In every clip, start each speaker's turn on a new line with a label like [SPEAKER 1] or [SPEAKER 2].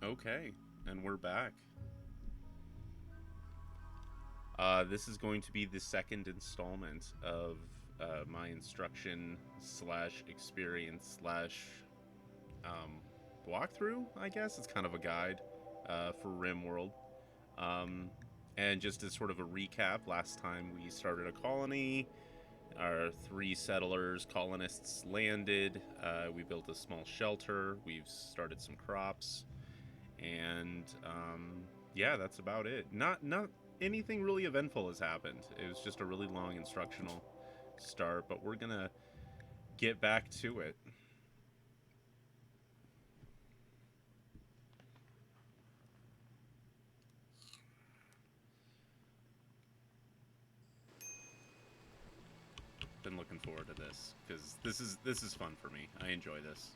[SPEAKER 1] Okay, and we're back. This is going to be the second installment of my instruction slash experience slash um, walkthrough, I guess. It's kind of a guide for Rimworld. Um, and just as sort of a recap, last time we started a colony. Our three settlers, colonists landed. We built a small shelter. We've started some crops. And yeah, that's about it. Not anything really eventful has happened. It was just a really long instructional start, but we're gonna get back to it. Been looking forward to this because this is fun for me. I enjoy this.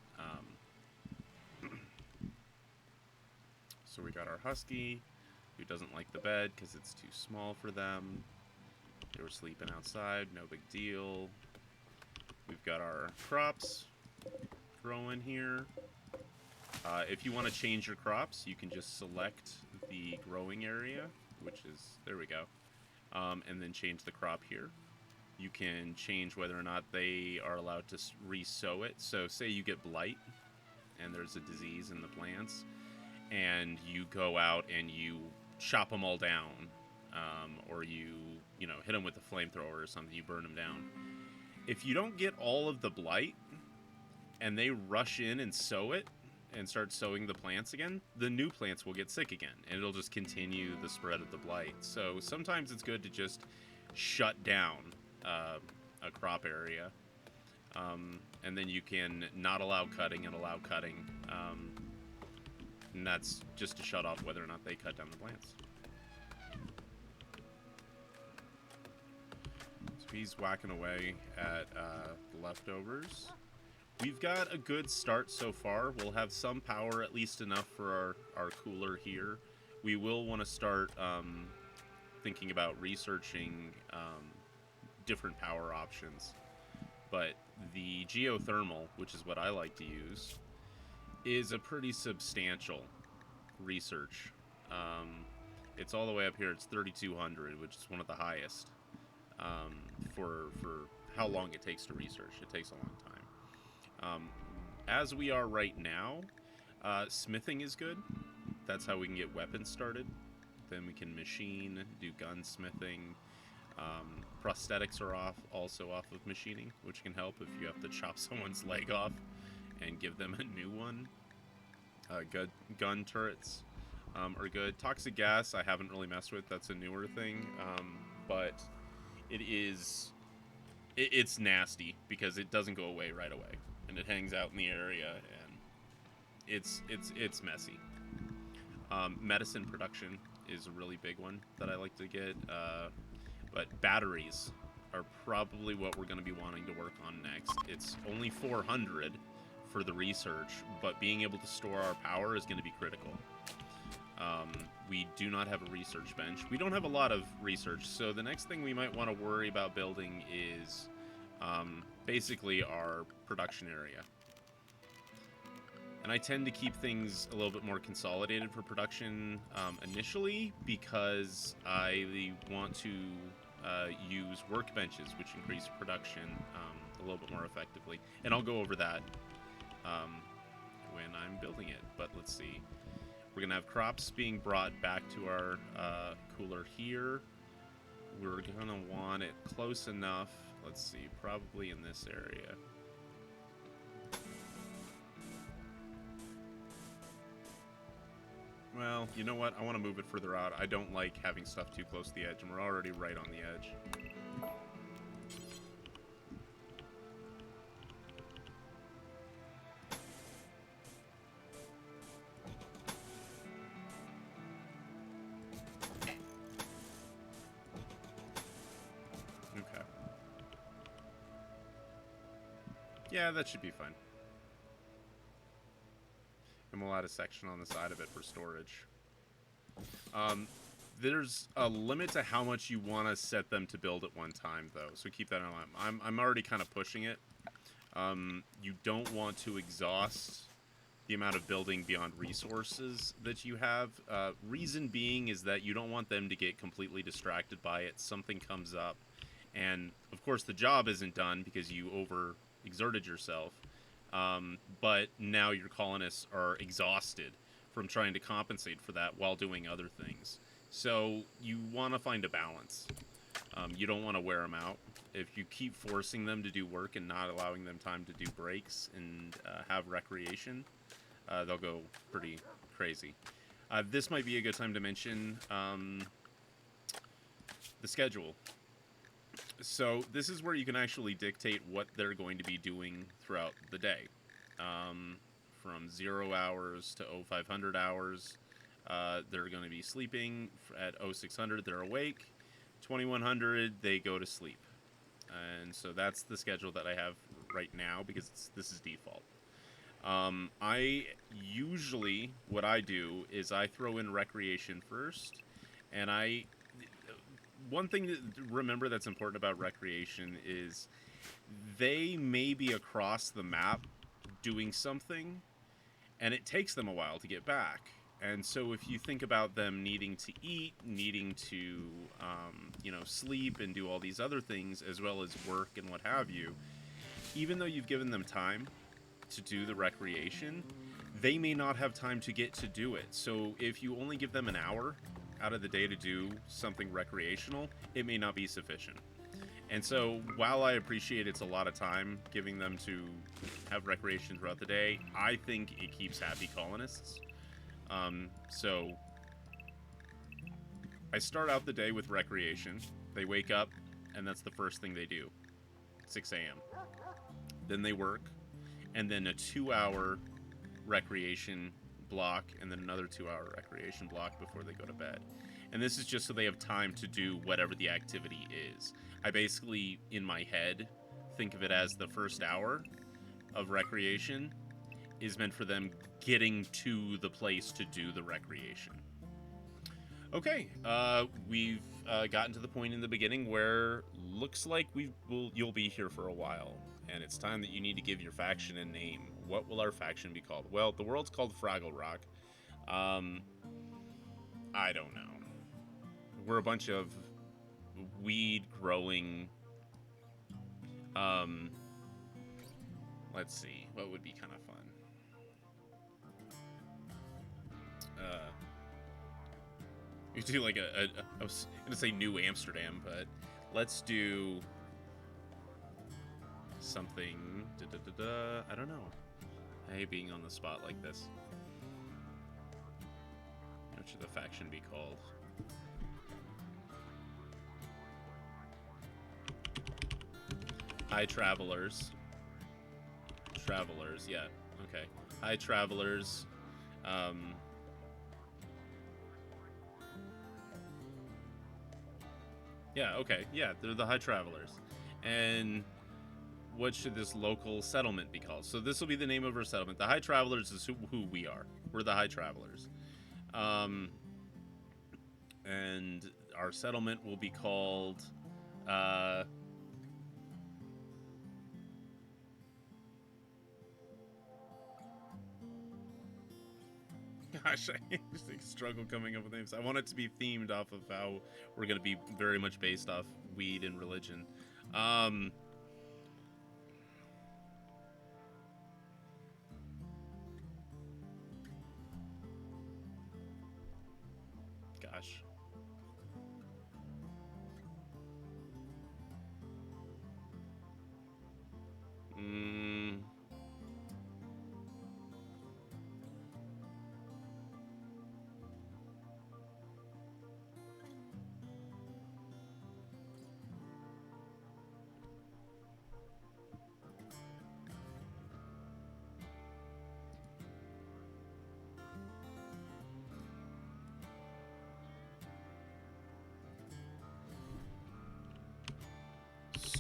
[SPEAKER 1] So we got our husky, who doesn't like the bed because it's too small for them. They were sleeping outside, no big deal. We've got our crops growing here. If you want to change your crops, you can just select the growing area, which is, there we go, and then change the crop here. You can change whether or not they are allowed to re-sow it. So say you get blight and there's a disease in the plants, and you go out and you chop them all down, or you know, hit them with a flamethrower or something, you burn them down. If you don't get all of the blight and they rush in and sow it and start sowing the plants again, the new plants will get sick again, and it'll just continue the spread of the blight. So sometimes it's good to just shut down a crop area, and then you can not allow cutting and allow cutting, and that's just to shut off whether or not they cut down the plants. So he's whacking away at the leftovers. We've got a good start so far. We'll have some power, at least enough for our cooler here. We will want to start thinking about researching different power options. But the geothermal, which is what I like to use, is a pretty substantial research. It's all the way up here. It's 3,200, which is one of the highest for how long it takes to research. It takes a long time. As we are right now, smithing is good. That's how we can get weapons started. Then we can machine, do gunsmithing. Prosthetics are also off of machining, which can help if you have to chop someone's leg off and give them a new one. Gun turrets are good. Toxic gas I haven't really messed with. That's a newer thing, but it's nasty because it doesn't go away right away, and it hangs out in the area, and it's messy. Medicine production is a really big one that I like to get, but batteries are probably what we're going to be wanting to work on next. It's only 400 for the research, but being able to store our power is going to be critical. We do not have a research bench. We don't have a lot of research, so the next thing we might want to worry about building is basically our production area. And I tend to keep things a little bit more consolidated for production initially, because I want to use workbenches, which increase production a little bit more effectively. And I'll go over that when I'm building it. But let's see. We're going to have crops being brought back to our cooler here. We're going to want it close enough. Let's see, probably in this area. Well, you know what? I want to move it further out. I don't like having stuff too close to the edge, and we're already right on the edge. Okay. Yeah, that should be fine. And we'll add a section on the side of it for storage. There's a limit to how much you want to set them to build at one time, though, so keep that in mind. I'm already kind of pushing it. You don't want to exhaust the amount of building beyond resources that you have. Reason being is that you don't want them to get completely distracted by it. Something comes up, and of course the job isn't done because you over exerted yourself. But now your colonists are exhausted from trying to compensate for that while doing other things. So you want to find a balance. You don't want to wear them out. If you keep forcing them to do work and not allowing them time to do breaks and have recreation, they'll go pretty crazy. This might be a good time to mention the schedule. So this is where you can actually dictate what they're going to be doing throughout the day. From 0 hours to 0500 hours, they're going to be sleeping. At 0600, they're awake. 2100, they go to sleep. And so that's the schedule that I have right now because this is default. I usually, what I do is I throw in recreation first, and one thing to remember that's important about recreation is they may be across the map doing something, and it takes them a while to get back. And so if you think about them needing to eat, needing to, sleep and do all these other things, as well as work and what have you, even though you've given them time to do the recreation, they may not have time to get to do it. So if you only give them an hour out of the day to do something recreational, it may not be sufficient. And so while I appreciate it's a lot of time giving them to have recreation throughout the day, I think it keeps happy colonists. So I start out the day with recreation. They wake up, and that's the first thing they do. 6 a.m. Then they work, and then a 2-hour recreation block, and then another 2-hour recreation block before they go to bed. And this is just so they have time to do whatever the activity is. I basically, in my head, think of it as the first hour of recreation is meant for them getting to the place to do the recreation. Okay, we've gotten to the point in the beginning where looks like you'll be here for a while, and it's time that you need to give your faction a name. What will our faction be called? Well, the world's called Fraggle Rock. I don't know. We're a bunch of weed growing. Let's see, what would be kind of fun. You do like I was gonna say New Amsterdam, but let's do something. I don't know. I hate being on the spot like this. What should the faction be called? Hi, Travelers. Travelers, yeah. Okay. Hi, Travelers. Yeah, okay. Yeah, they're the High Travelers. And what should this local settlement be called? So this will be the name of our settlement. The High Travelers is who we are. We're the High Travelers. And our settlement will be called... Gosh, I just struggle coming up with names. I want it to be themed off of how we're going to be very much based off weed and religion. Gosh.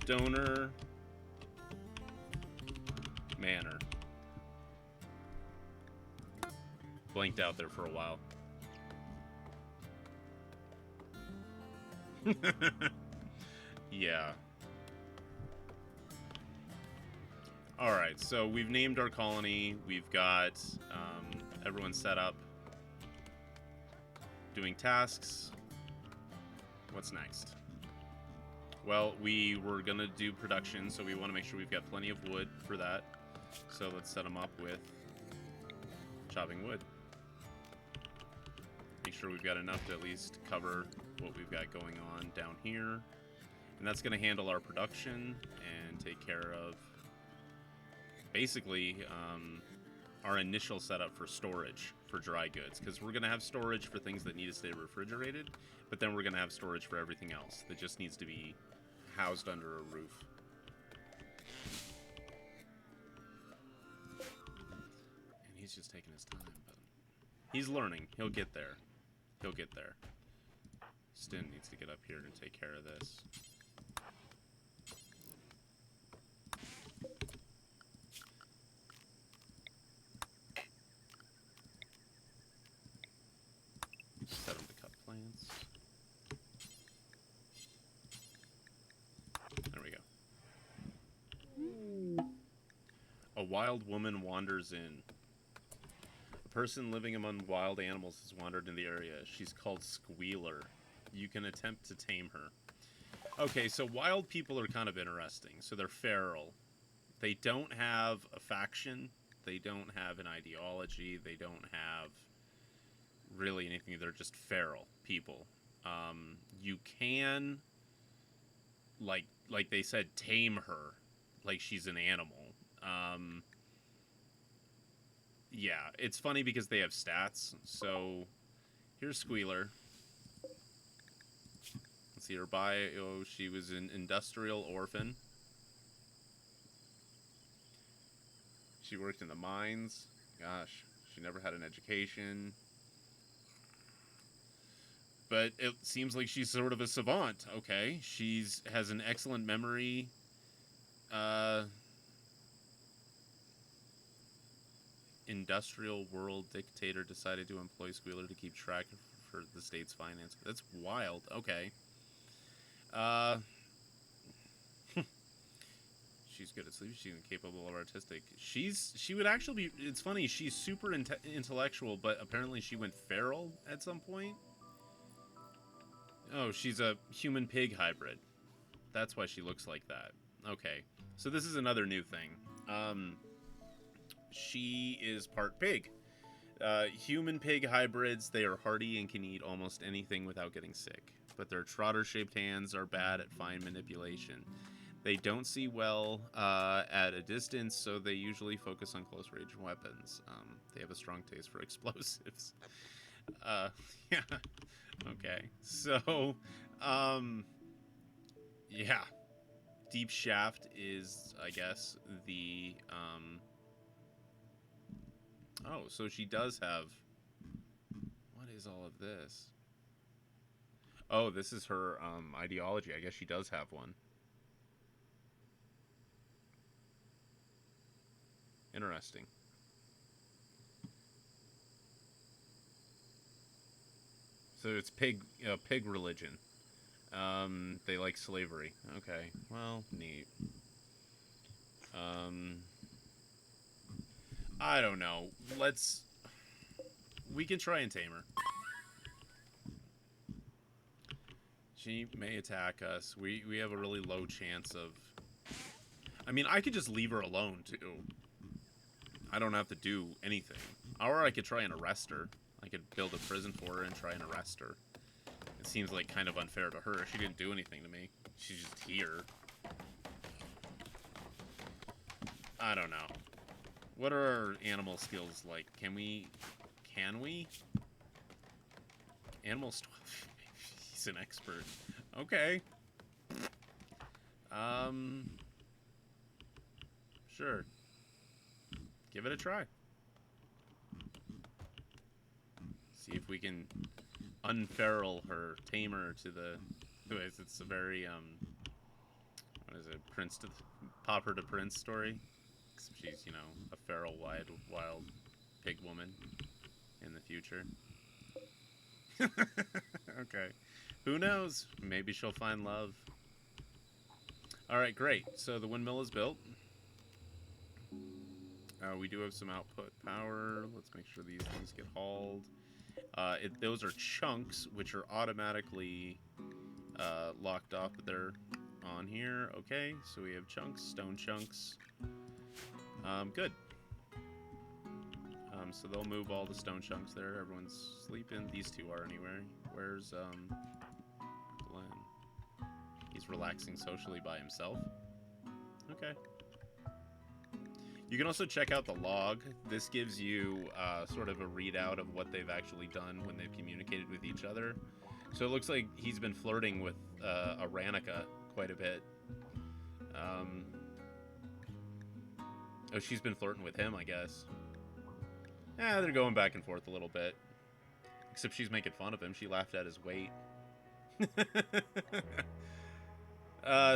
[SPEAKER 1] Stoner Manor. Blanked out there for a while. Yeah. Alright, so we've named our colony. We've got everyone set up. Doing tasks. What's next? Well, we were going to do production, so we want to make sure we've got plenty of wood for that. So let's set them up with chopping wood. Make sure we've got enough to at least cover what we've got going on down here. And that's going to handle our production and take care of basically our initial setup for storage for dry goods. Because we're going to have storage for things that need to stay refrigerated, but then we're going to have storage for everything else that just needs to be housed under a roof. And he's just taking his time, but he's learning. He'll get there. He'll get there. Stin needs to get up here and take care of this. Set him to cut plants. There we go. A wild woman wanders in. A person living among wild animals has wandered in the area. She's called Squealer. You can attempt to tame her. Okay, so wild people are kind of interesting. So they're feral. They don't have a faction. They don't have an ideology. They don't have really anything. They're just feral people. You can, like they said, tame her like she's an animal. Yeah, it's funny because they have stats. So here's Squealer. Let's see her bio. She was an industrial orphan. She worked in the mines. Gosh, she never had an education. But it seems like she's sort of a savant. Okay, has an excellent memory. Industrial world dictator decided to employ Squealer to keep track for the state's finance. That's wild. Okay. She's good at sleep. She's capable of artistic. She would actually be. It's funny. She's super intellectual, but apparently she went feral at some point. Oh, she's a human-pig hybrid. That's why she looks like that. Okay. So this is another new thing. She is part pig. Human-pig hybrids, they are hardy and can eat almost anything without getting sick. But their trotter-shaped hands are bad at fine manipulation. They don't see well at a distance, so they usually focus on close-range weapons. They have a strong taste for explosives. Yeah. Okay. So, yeah. Deep Shaft is, I guess, the, oh, so she does have... What is all of this? Oh, this is her, ideology. I guess she does have one. Interesting. So it's pig religion. They like slavery. Okay, well, neat. I don't know. We can try and tame her. She may attack us. We have a really low chance of... I mean, I could just leave her alone, too. I don't have to do anything. Or I could try and arrest her. I could build a prison for her and try and arrest her. It seems like kind of unfair to her. She didn't do anything to me. She's just here. I don't know. What are our animal skills like? Can we? Animals 12. He's an expert. Okay. Sure. Give it a try. See if we can unferal her, tame her to the... Anyways, it's a very, what is it? Pauper to Prince story. She's, you know, a feral, wild pig woman in the future. Okay. Who knows? Maybe she'll find love. Alright, great. So the windmill is built. We do have some output power. Let's make sure these things get hauled. Those are chunks, which are automatically locked off, but they're on here. Okay, so we have chunks, stone chunks. Good. So they'll move all the stone chunks there. Everyone's sleeping. These two are anyway. Where's Glenn? He's relaxing socially by himself. Okay. You can also check out the log. This gives you sort of a readout of what they've actually done when they've communicated with each other. So it looks like he's been flirting with Aranica quite a bit. Oh, she's been flirting with him, I guess. Yeah, they're going back and forth a little bit. Except she's making fun of him. She laughed at his weight.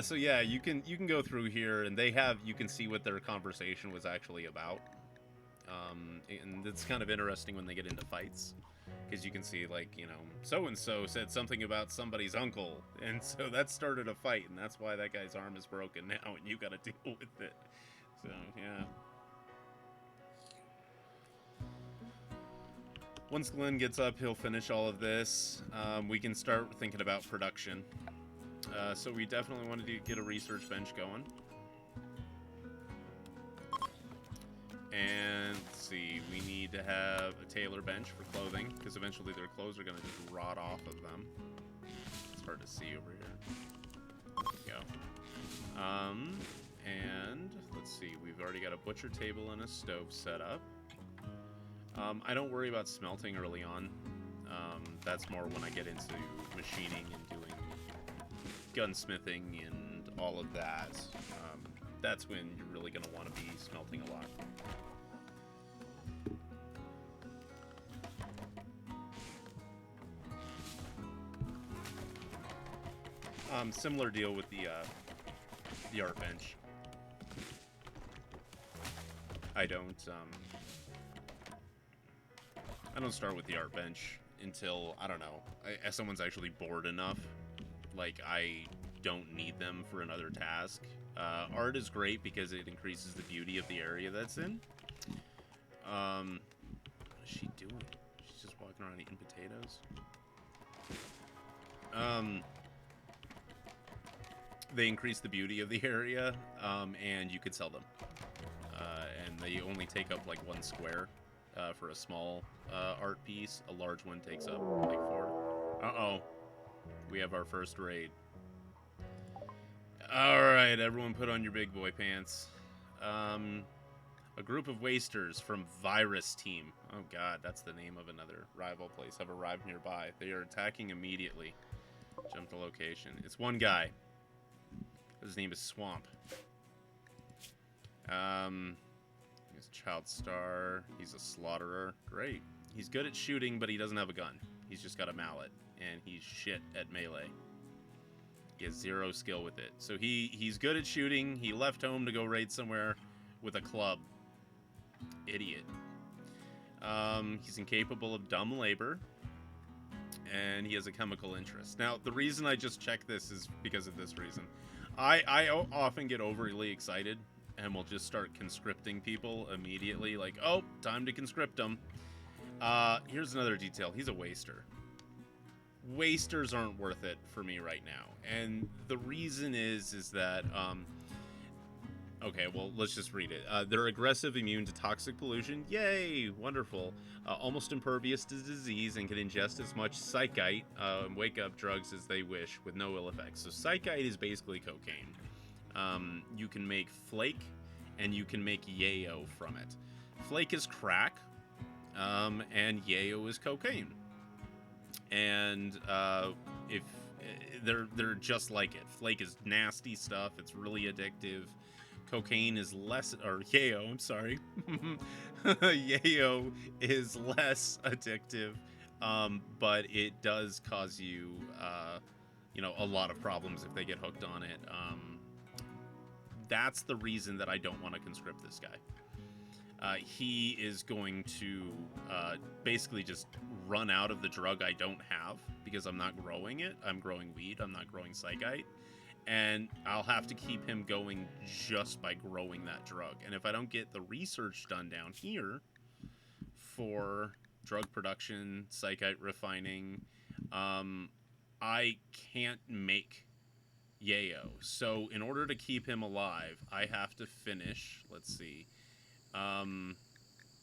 [SPEAKER 1] So yeah, you can go through here, and you can see what their conversation was actually about. And it's kind of interesting when they get into fights, because you can see, like, you know, so and so said something about somebody's uncle, and so that started a fight, and that's why that guy's arm is broken now, and you got to deal with it. So yeah. Once Glenn gets up, he'll finish all of this. We can start thinking about production. So we definitely want to get a research bench going. And let's see, we need to have a tailor bench for clothing, because eventually their clothes are going to just rot off of them. It's hard to see over here. There we go. And let's see, we've already got a butcher table and a stove set up. I don't worry about smelting early on. That's more when I get into machining and doing gunsmithing and all of that. That's when you're really going to want to be smelting a lot. Similar deal with the art bench. I don't start with the art bench until, I don't know, someone's actually bored enough. Like, I don't need them for another task. Art is great because it increases the beauty of the area that's in. What is she doing? She's just walking around eating potatoes. They increase the beauty of the area, and you could sell them. And they only take up like 1 square for a small art piece. A large one takes up like 4. Uh-oh. We have our first raid. Alright, everyone put on your big boy pants. A group of wasters from Virus Team. Oh god, that's the name of another rival place. Have arrived nearby. They are attacking immediately. Jump to location. It's one guy. His name is Swamp. He's a child star. He's a slaughterer. Great. He's good at shooting, but he doesn't have a gun. He's just got a mallet, and he's shit at melee. He has 0 skill with it. So he's good at shooting. He left home to go raid somewhere with a club. Idiot. He's incapable of dumb labor, and he has a chemical interest. Now, the reason I just checked this is because of this reason. I often get overly excited and will just start conscripting people immediately. Like, oh, time to conscript them. Here's another detail. He's a waster. Wasters aren't worth it for me right now. And the reason is that, okay, well, let's just read it. They're aggressive, immune to toxic pollution. Yay! Wonderful. Almost impervious to disease and can ingest as much psychite and wake-up drugs as they wish with no ill effects. So psychite is basically cocaine. You can make flake, and you can make yayo from it. Flake is crack, and yayo is cocaine. And if they're just like it. Flake is nasty stuff. It's really addictive. Cocaine is less, or yayo, I'm sorry. Yayo is less addictive, but it does cause you, a lot of problems if they get hooked on it. That's the reason that I don't want to conscript this guy. He is going to basically just run out of the drug I don't have because I'm not growing it. I'm growing weed. I'm not growing psychite. And I'll have to keep him going just by growing that drug. And if I don't get the research done down here for drug production, psychite refining, I can't make yayo. So in order to keep him alive, I have to finish, let's see,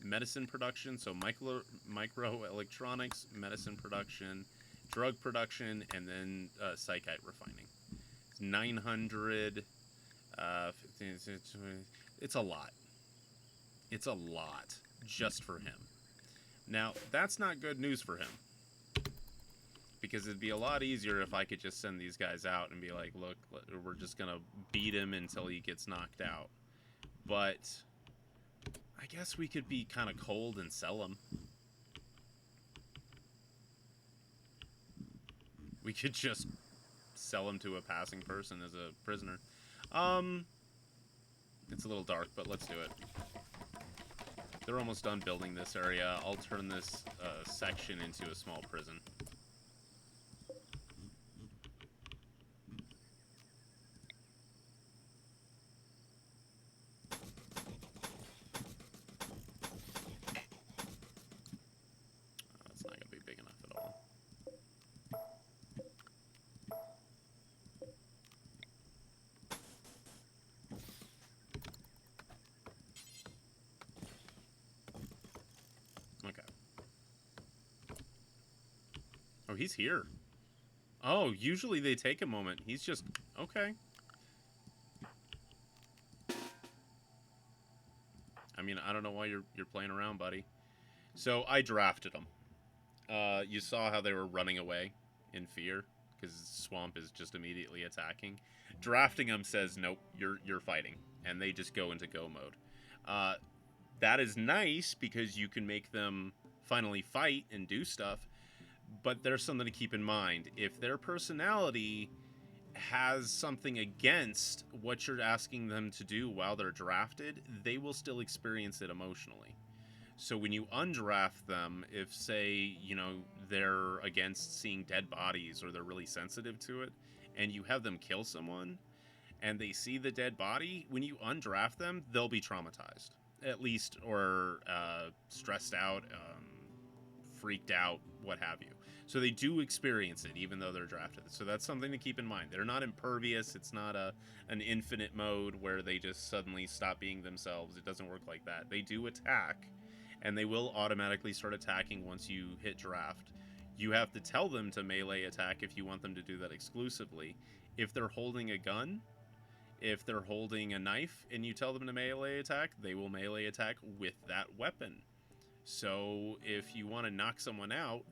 [SPEAKER 1] medicine production, so microelectronics, medicine production, drug production, and then psychite refining. 900, 15, it's a lot. It's a lot just for him. Now, that's not good news for him. Because it'd be a lot easier if I could just send these guys out and be like, look, we're just going to beat him until he gets knocked out. But I guess we could be kind of cold and sell him. We could just sell him to a passing person as a prisoner. It's a little dark, but let's do it. They're almost done building this area. I'll turn this section into a small prison. That's not going to be big enough at all. Okay. Oh, he's here. Oh, usually they take a moment. He's just... Okay. I mean, I don't know why you're playing around, buddy. So, I drafted them. You saw how they were running away in fear, because Swamp is just immediately attacking. Drafting them says, nope, you're fighting. And they just go into go mode. That is nice, because you can make them finally fight and do stuff. But there's something to keep in mind. If their personality has something against what you're asking them to do while they're drafted, they will still experience it emotionally. So when you undraft them, if, say, you know, they're against seeing dead bodies or they're really sensitive to it, and you have them kill someone, and they see the dead body, when you undraft them, they'll be traumatized. At least, or stressed out, freaked out, what have you. So they do experience it, even though they're drafted. So that's something to keep in mind. They're not impervious. It's not an infinite mode where they just suddenly stop being themselves. It doesn't work like that. They do attack, and they will automatically start attacking once you hit draft. You have to tell them to melee attack if you want them to do that exclusively. If they're holding a gun, if they're holding a knife, and you tell them to melee attack, they will melee attack with that weapon. So if you want to knock someone out,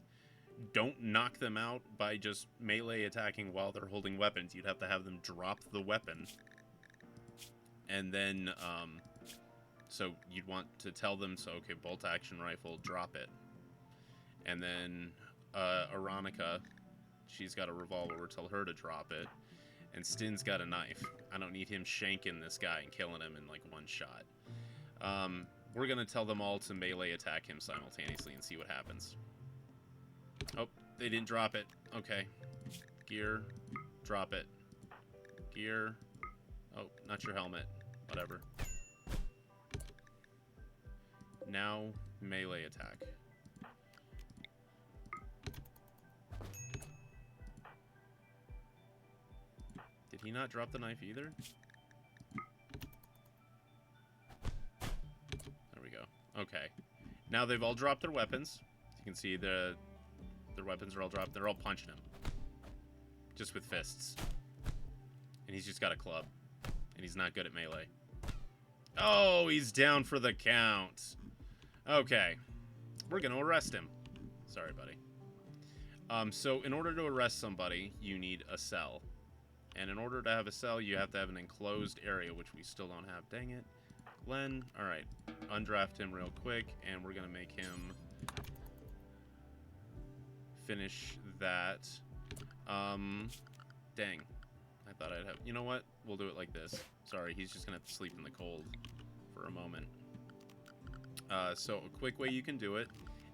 [SPEAKER 1] don't knock them out by just melee attacking while they're holding weapons. You'd have to have them drop the weapon. And then, so you'd want to tell them, so, okay, bolt action rifle, drop it. And then, Aronica, she's got a revolver, tell her to drop it. And Stin's got a knife. I don't need him shanking this guy and killing him in, like, one shot. We're gonna tell them all to melee attack him simultaneously and see what happens. Oh, they didn't drop it. Okay. Gear. Drop it. Gear. Oh, not your helmet. Whatever. Now, melee attack. Did he not drop the knife either? There we go. Okay. Now they've all dropped their weapons. You can see their weapons are all dropped. They're all punching him. Just with fists. And he's just got a club. And he's not good at melee. Oh, he's down for the count. Okay. We're going to arrest him. Sorry, buddy. So in order to arrest somebody, you need a cell. And in order to have a cell, you have to have an enclosed area, which we still don't have. Dang it. Glenn, alright. Undraft him real quick, and we're going to make him finish that. Dang. I thought I'd have... You know what? We'll do it like this. Sorry, he's just going to have to sleep in the cold for a moment. So a quick way you can do it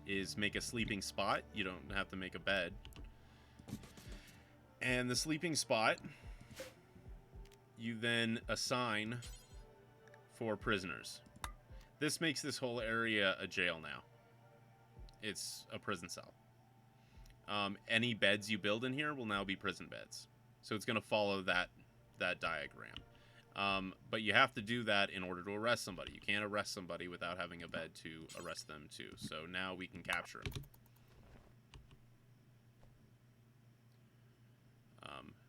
[SPEAKER 1] is make a sleeping spot. You don't have to make a bed. And the sleeping spot you then assign 4 prisoners. This makes this whole area a jail now. It's a prison cell. Any beds you build in here will now be prison beds. So it's going to follow that diagram. But you have to do that in order to arrest somebody. You can't arrest somebody without having a bed to arrest them too. So now we can capture him.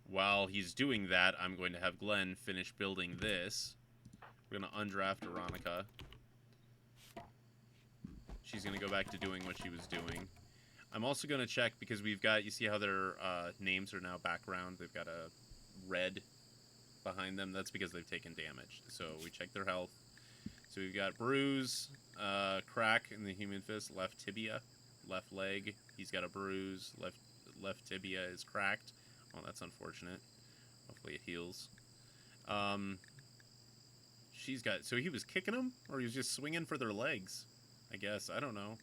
[SPEAKER 1] While he's doing that, I'm going to have Glenn finish building this. We're going to undraft Veronica. She's going to go back to doing what she was doing. I'm also going to check, because we've got, you see how their names are now background? They've got a red behind them. That's because they've taken damage. So we check their health. So we've got bruise, crack in the human fist, left tibia, left leg. He's got a bruise, left tibia is cracked. Oh, that's unfortunate. Hopefully it heals. She's got, so he was kicking them, or he was just swinging for their legs, I guess. I don't know.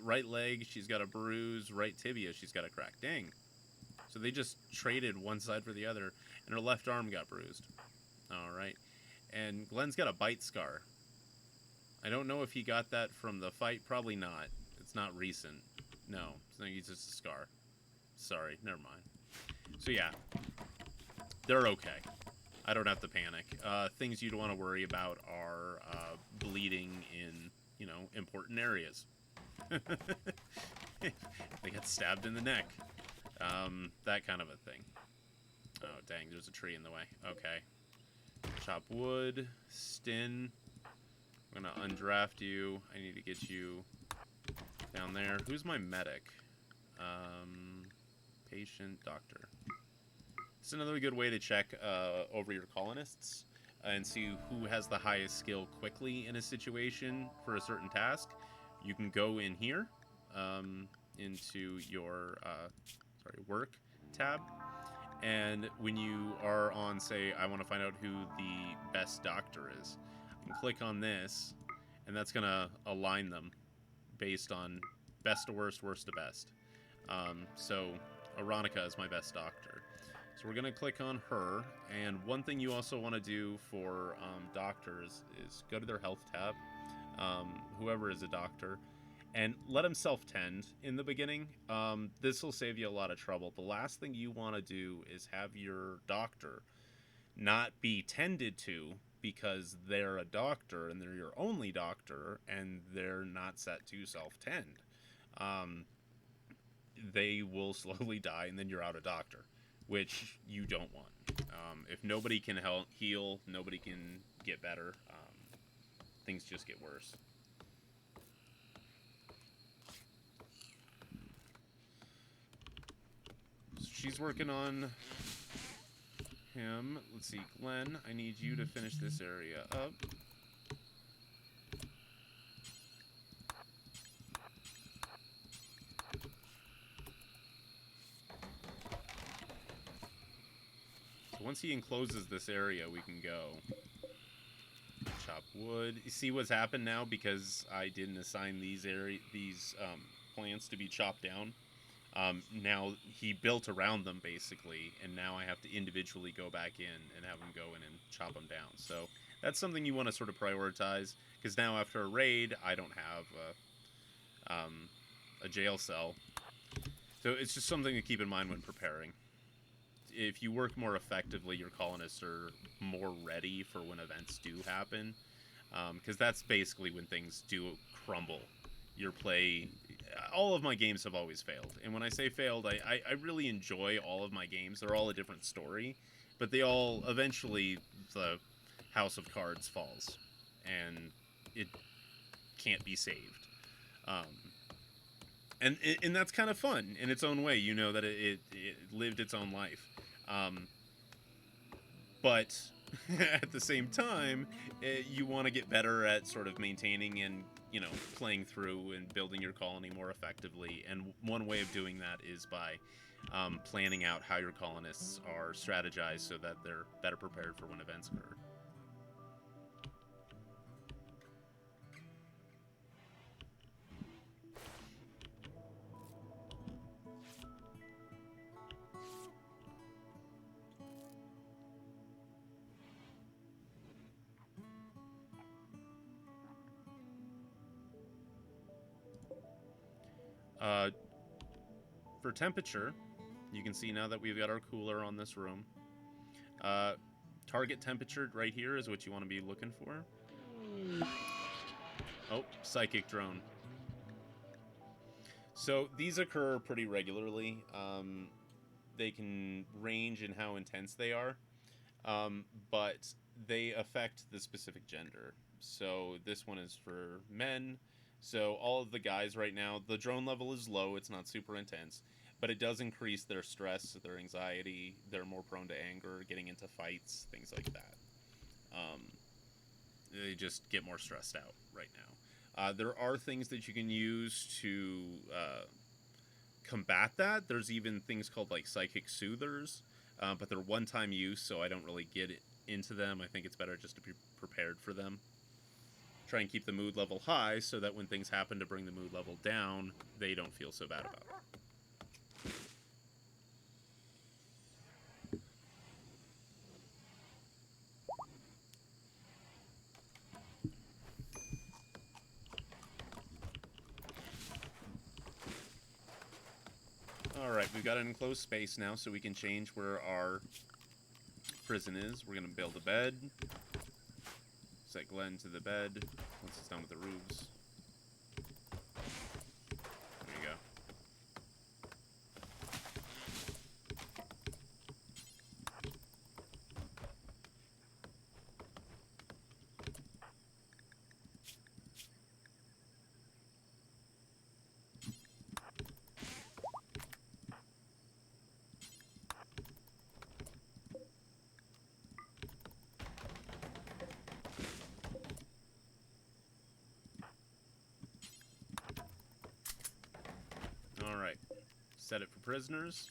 [SPEAKER 1] Right leg, she's got a bruise. Right tibia, she's got a crack. Dang. So they just traded one side for the other, and her left arm got bruised. All right. And Glenn's got a bite scar. I don't know if he got that from the fight. Probably not. It's not recent. No, it's just a scar. Sorry, never mind. So yeah, they're okay. I don't have to panic. Things you'd want to worry about are bleeding in, you know, important areas. They got stabbed in the neck. That kind of a thing. Oh, dang, there's a tree in the way. Okay. Chop wood. Stin. I'm going to undraft you. I need to get you down there. Who's my medic? Patient, doctor. It's another good way to check over your colonists and see who has the highest skill quickly in a situation for a certain task. You can go in here into your work tab, and when you are on, say, I want to find out who the best doctor is, you can click on this, and that's going to align them based on best to worst, worst to best. So Aronica is my best doctor. So we're going to click on her, and one thing you also want to do for doctors is go to their health tab, whoever is a doctor, and let them self-tend in the beginning. This will save you a lot of trouble. The last thing you want to do is have your doctor not be tended to because they're a doctor and they're your only doctor and they're not set to self-tend. They will slowly die, and then you're out of doctor, which you don't want. If nobody can heal, nobody can get better. Things just get worse. So she's working on him. Let's see, Glenn, I need you to finish this area up. Once he encloses this area, we can go. Chop wood. You see what's happened now because I didn't assign these plants to be chopped down. Now he built around them basically, and now I have to individually go back in and have him go in and chop them down. So that's something you want to sort of prioritize, because now after a raid, I don't have a jail cell. So it's just something to keep in mind when preparing. If you work more effectively, your colonists are more ready for when events do happen, because that's basically when things do crumble. Your play, all of my games have always failed, and when I say failed, I really enjoy all of my games. They're all a different story, but they all, eventually, the house of cards falls, and it can't be saved. And that's kind of fun in its own way. You know that it lived its own life. But at the same time, you want to get better at sort of maintaining and, you know, playing through and building your colony more effectively. And one way of doing that is by planning out how your colonists are strategized so that they're better prepared for when events occur. Uh, for temperature, you can see now that we've got our cooler on this room. Target temperature right here is what you want to be looking for. Oh, psychic drone. So these occur pretty regularly. They can range in how intense they are, but they affect the specific gender. So this one is for men. So all of the guys right now, the drone level is low. It's not super intense, but it does increase their stress, their anxiety. They're more prone to anger, getting into fights, things like that. They just get more stressed out right now. There are things that you can use to combat that. There's even things called like psychic soothers, but they're one-time use, so I don't really get into them. I think it's better just to be prepared for them. Try and keep the mood level high so that when things happen to bring the mood level down, they don't feel so bad about it. Alright, we've got an enclosed space now, so we can change where our prison is. We're going to build a bed. Set Glenn to the bed once it's done with the roofs. There you go. Alright. Set it for prisoners.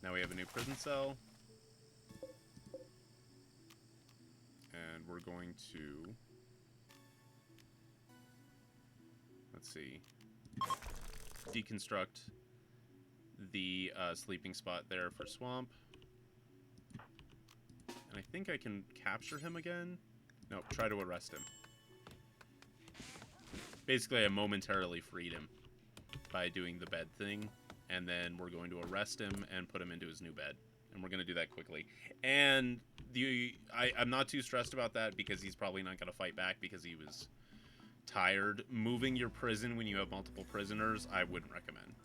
[SPEAKER 1] Now we have a new prison cell. And we're going to... Let's see. Deconstruct the sleeping spot there for Swamp. And I think I can capture him again. No, try to arrest him. Basically, I momentarily freed him by doing the bed thing, and then we're going to arrest him and put him into his new bed. And we're going to do that quickly. And I'm not too stressed about that because he's probably not going to fight back because he was tired. Moving your prison when you have multiple prisoners, I wouldn't recommend.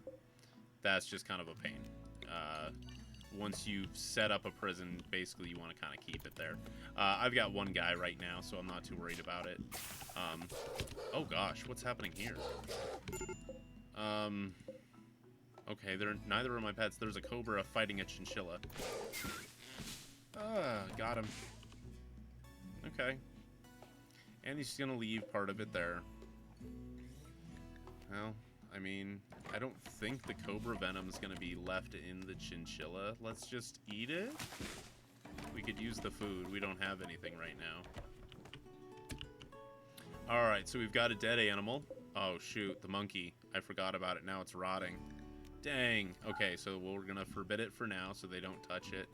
[SPEAKER 1] That's just kind of a pain. Once you've set up a prison, basically you want to kind of keep it there. I've got one guy right now, so I'm not too worried about it. Oh gosh, what's happening here? Okay, they're neither of my pets. There's a cobra fighting a chinchilla. Got him. Okay. And he's gonna leave part of it there. Well, I mean, I don't think the cobra venom's gonna be left in the chinchilla. Let's just eat it? We could use the food. We don't have anything right now. Alright, so we've got a dead animal. Oh, shoot, the monkey. I forgot about it. Now it's rotting. Dang. Okay, so we're gonna forbid it for now so they don't touch it.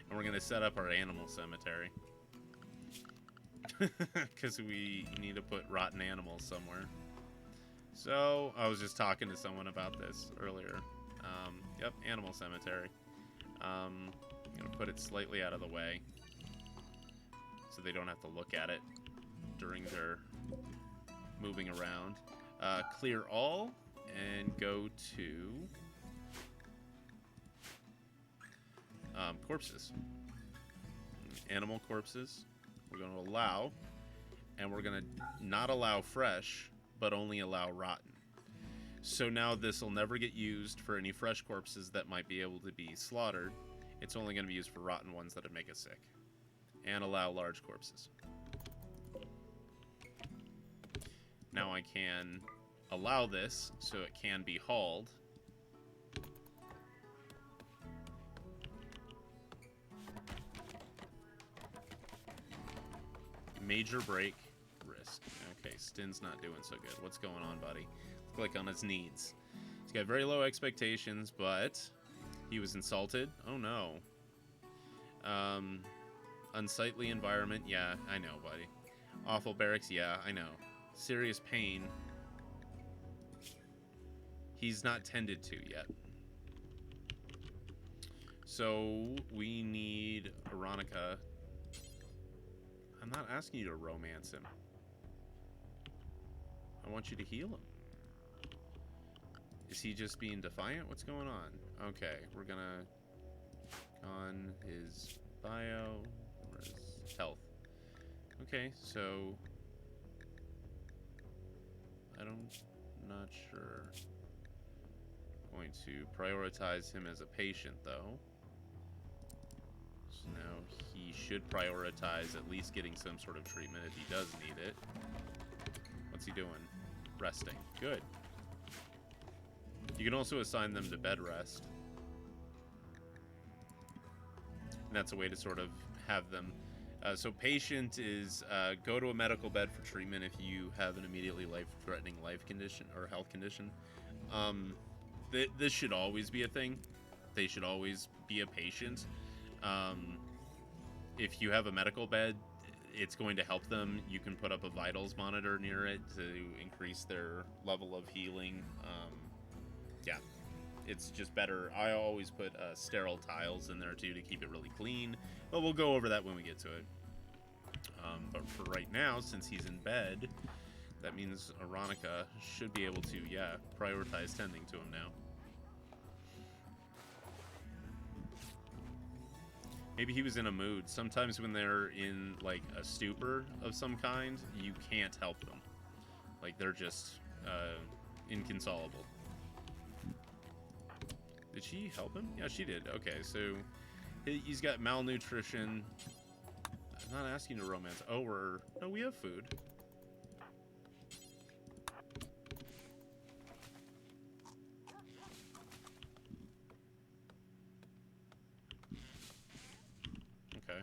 [SPEAKER 1] And we're gonna set up our animal cemetery. Because we need to put rotten animals somewhere. So, I was just talking to someone about this earlier. Yep, animal cemetery. I'm going to put it slightly out of the way so they don't have to look at it during their moving around. Clear all and go to corpses. Animal corpses. We're going to allow, and we're going to not allow fresh, but only allow rotten. So now this will never get used for any fresh corpses that might be able to be slaughtered. It's only going to be used for rotten ones that would make us sick. And allow large corpses. Now I can allow this so it can be hauled. Major break risk. Okay, Stin's not doing so good. What's going on, buddy? Let's click on his needs. He's got very low expectations, but he was insulted. Oh no. Unsightly environment. Yeah, I know, buddy. Awful barracks. Yeah, I know. Serious pain. He's not tended to yet. So we need Aronica. I'm not asking you to romance him. I want you to heal him. Is he just being defiant? What's going on? Okay, we're gonna on his bio or his health. Okay, so not sure. Going to prioritize him as a patient though. So now he should prioritize at least getting some sort of treatment if he does need it. What's he doing? Resting. Good. You can also assign them to bed rest. And that's a way to sort of have them. So patient is go to a medical bed for treatment if you have an immediately life-threatening life condition or health condition. This should always be a thing. They should always be a patient. If you have a medical bed, it's going to help them. You can put up a vitals monitor near it to increase their level of healing. Yeah, it's just better. I always put sterile tiles in there too to keep it really clean, but we'll go over that when we get to it. But for right now, since he's in bed, that means Aronica should be able to, yeah, prioritize tending to him now. Maybe he was in a mood. Sometimes when they're in, like, a stupor of some kind, you can't help them. Like, they're just inconsolable. Did she help him? Yeah, she did. Okay, so he's got malnutrition. I'm not asking to romance. Oh, no, we have food. Okay.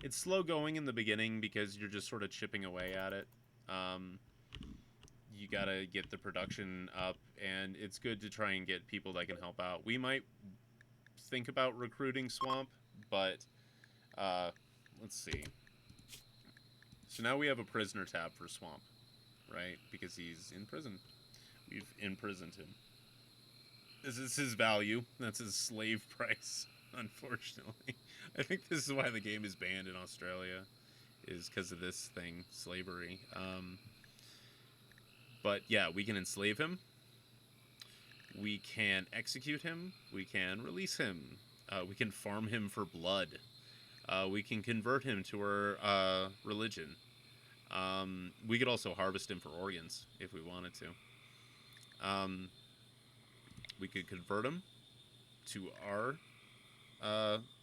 [SPEAKER 1] It's slow going in the beginning because you're just sort of chipping away at it. You gotta get the production up, and it's good to try and get people that can help out. We might think about recruiting Swamp, but let's see. So now we have a prisoner tab for Swamp, right? Because he's in prison. We've imprisoned him. This is his value. That's his slave price, unfortunately. I think this is why the game is banned in Australia, is because of this thing, slavery. But yeah, we can enslave him. We can execute him. We can release him. We can farm him for blood. We can convert him to our religion. We could also harvest him for organs if we wanted to. We could convert him to our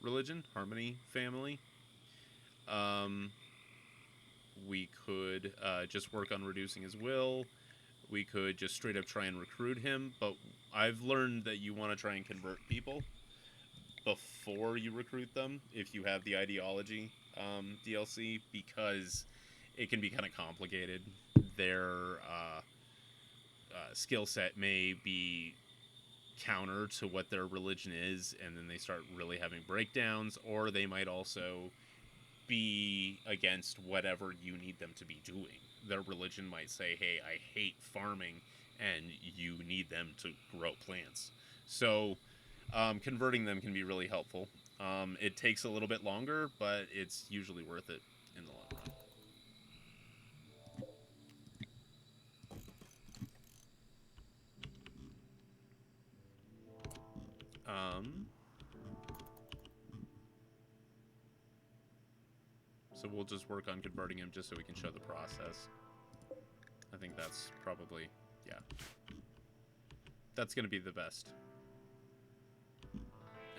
[SPEAKER 1] religion, Harmony Family. We could just work on reducing his will. We could just straight up try and recruit him, but I've learned that you want to try and convert people before you recruit them if you have the ideology DLC, because it can be kind of complicated. Their skill set may be counter to what their religion is, and then they start really having breakdowns, or they might also be against whatever you need them to be doing. Their religion might say, hey, I hate farming, and you need them to grow plants. So converting them can be really helpful. It takes a little bit longer, but it's usually worth it in the long run. So we'll just work on converting him just so we can show the process. I think that's probably, yeah. That's going to be the best.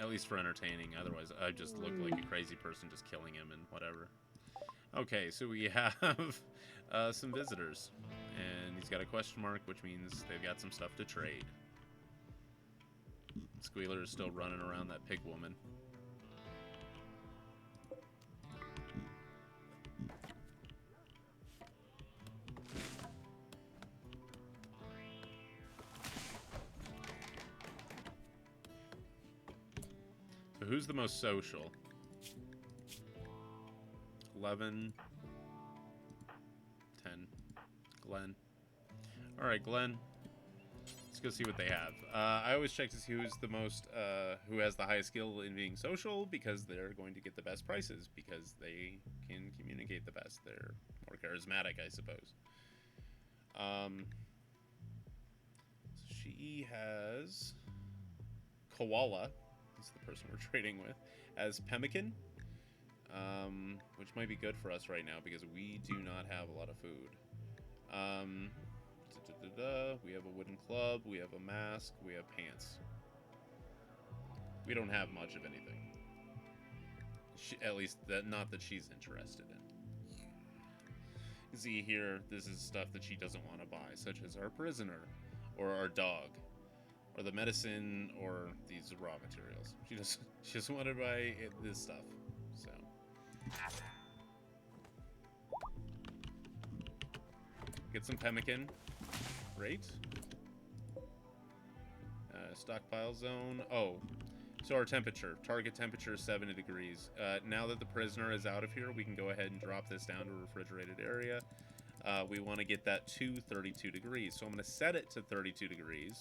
[SPEAKER 1] At least for entertaining. Otherwise, I just look like a crazy person just killing him and whatever. Okay, so we have some visitors. And he's got a question mark, which means they've got some stuff to trade. Squealer is still running around that pig woman. So who's the most social? 11, 10, Glenn. All right, Glenn. Let's go see what they have. I always check to see who's the most, who has the highest skill in being social, because they're going to get the best prices, because they can communicate the best. They're more charismatic, I suppose. So she has Koala, is the person we're trading with, as Pemmican, which might be good for us right now because we do not have a lot of food. We have a wooden club, we have a mask, we have pants. We don't have much of anything. At least, not that she's interested in. You see here, this is stuff that she doesn't want to buy, such as our prisoner, or our dog, or the medicine, or these raw materials. She doesn't want to buy this stuff. So get some pemmican. Great. Stockpile zone. Oh, so our temperature. Target temperature is 70 degrees. Now that the prisoner is out of here, we can go ahead and drop this down to a refrigerated area. We want to get that to 32 degrees. So I'm going to set it to 32 degrees.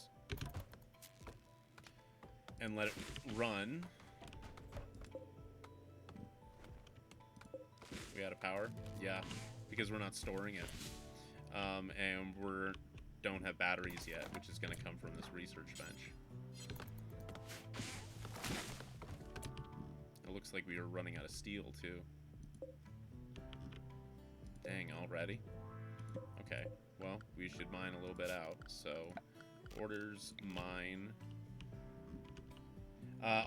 [SPEAKER 1] And let it run. We out of power? Yeah, because we're not storing it. And we don't have batteries yet, which is going to come from this research bench. It looks like we are running out of steel, too. Dang, already? Okay, well, we should mine a little bit out. So, orders, mine.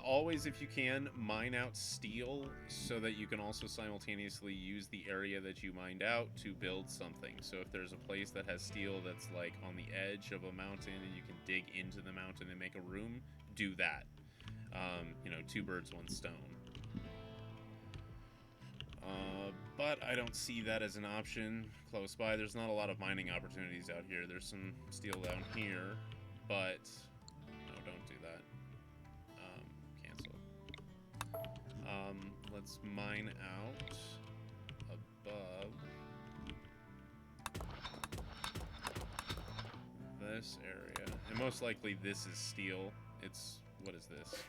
[SPEAKER 1] Always, if you can, mine out steel so that you can also simultaneously use the area that you mined out to build something. So if there's a place that has steel that's like on the edge of a mountain and you can dig into the mountain and make a room, do that. You know, 2 birds, 1 stone. But I don't see that as an option close by. There's not a lot of mining opportunities out here. There's some steel down here, but no, don't do that. Cancel. Let's mine out above this area. And most likely this is steel. It's, what is this?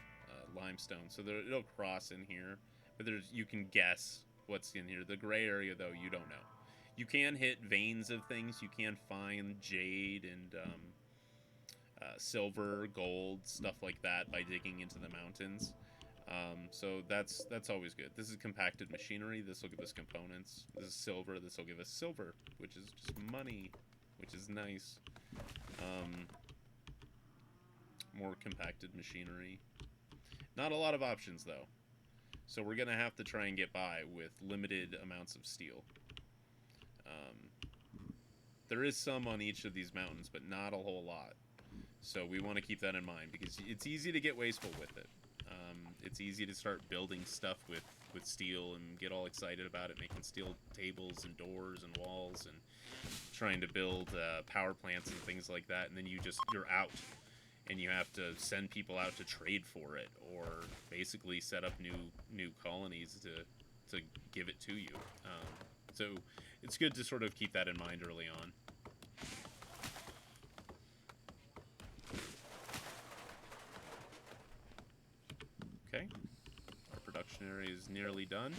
[SPEAKER 1] Limestone. So it'll cross in here. But you can guess what's in here. The gray area, though, you don't know. You can hit veins of things. You can find jade and silver, gold, stuff like that by digging into the mountains. So that's always good. This is compacted machinery. This will give us components. This is silver. This will give us silver, which is just money, which is nice. More compacted machinery. Not a lot of options, though. So we're going to have to try and get by with limited amounts of steel. There is some on each of these mountains, but not a whole lot. So we want to keep that in mind, because it's easy to get wasteful with it. It's easy to start building stuff with steel and get all excited about it, making steel tables and doors and walls and trying to build power plants and things like that, and then you're out. And you have to send people out to trade for it, or basically set up new colonies to give it to you. So it's good to sort of keep that in mind early on. Okay, our production area is nearly done.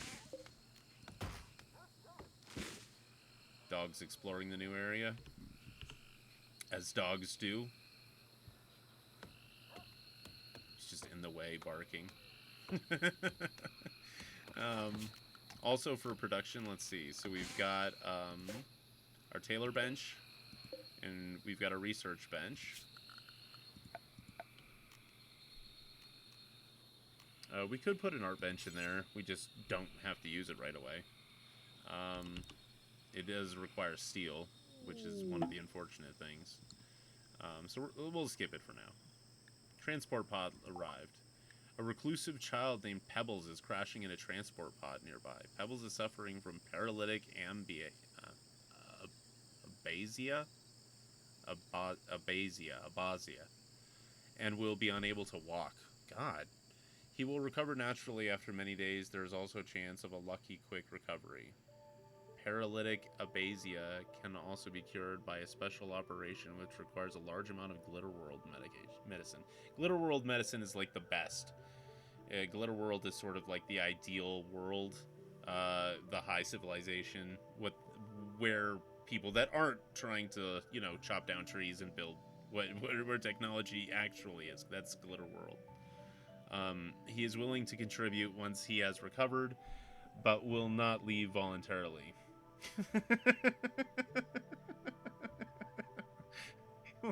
[SPEAKER 1] Dog's exploring the new area, as dogs do. Just in the way, barking. Also for production, let's see. So we've got our tailor bench, and we've got a research bench. We could put an art bench in there. We just don't have to use it right away. It does require steel, which is one of the unfortunate things. So we'll skip it for now. Transport pod arrived. A reclusive child named Pebbles is crashing in a transport pod nearby. Pebbles is suffering from paralytic abasia, and will be unable to walk. God. He will recover naturally after many days. There is also a chance of a lucky, quick recovery. paralytic abasia can also be cured by a special operation which requires a large amount of Glitter World medicine. Glitter World medicine is like the best. Glitter World is sort of like the ideal world, the high civilization, where people that aren't trying to, chop down trees and build where technology actually is. That's Glitter World. He is willing to contribute once he has recovered, but will not leave voluntarily.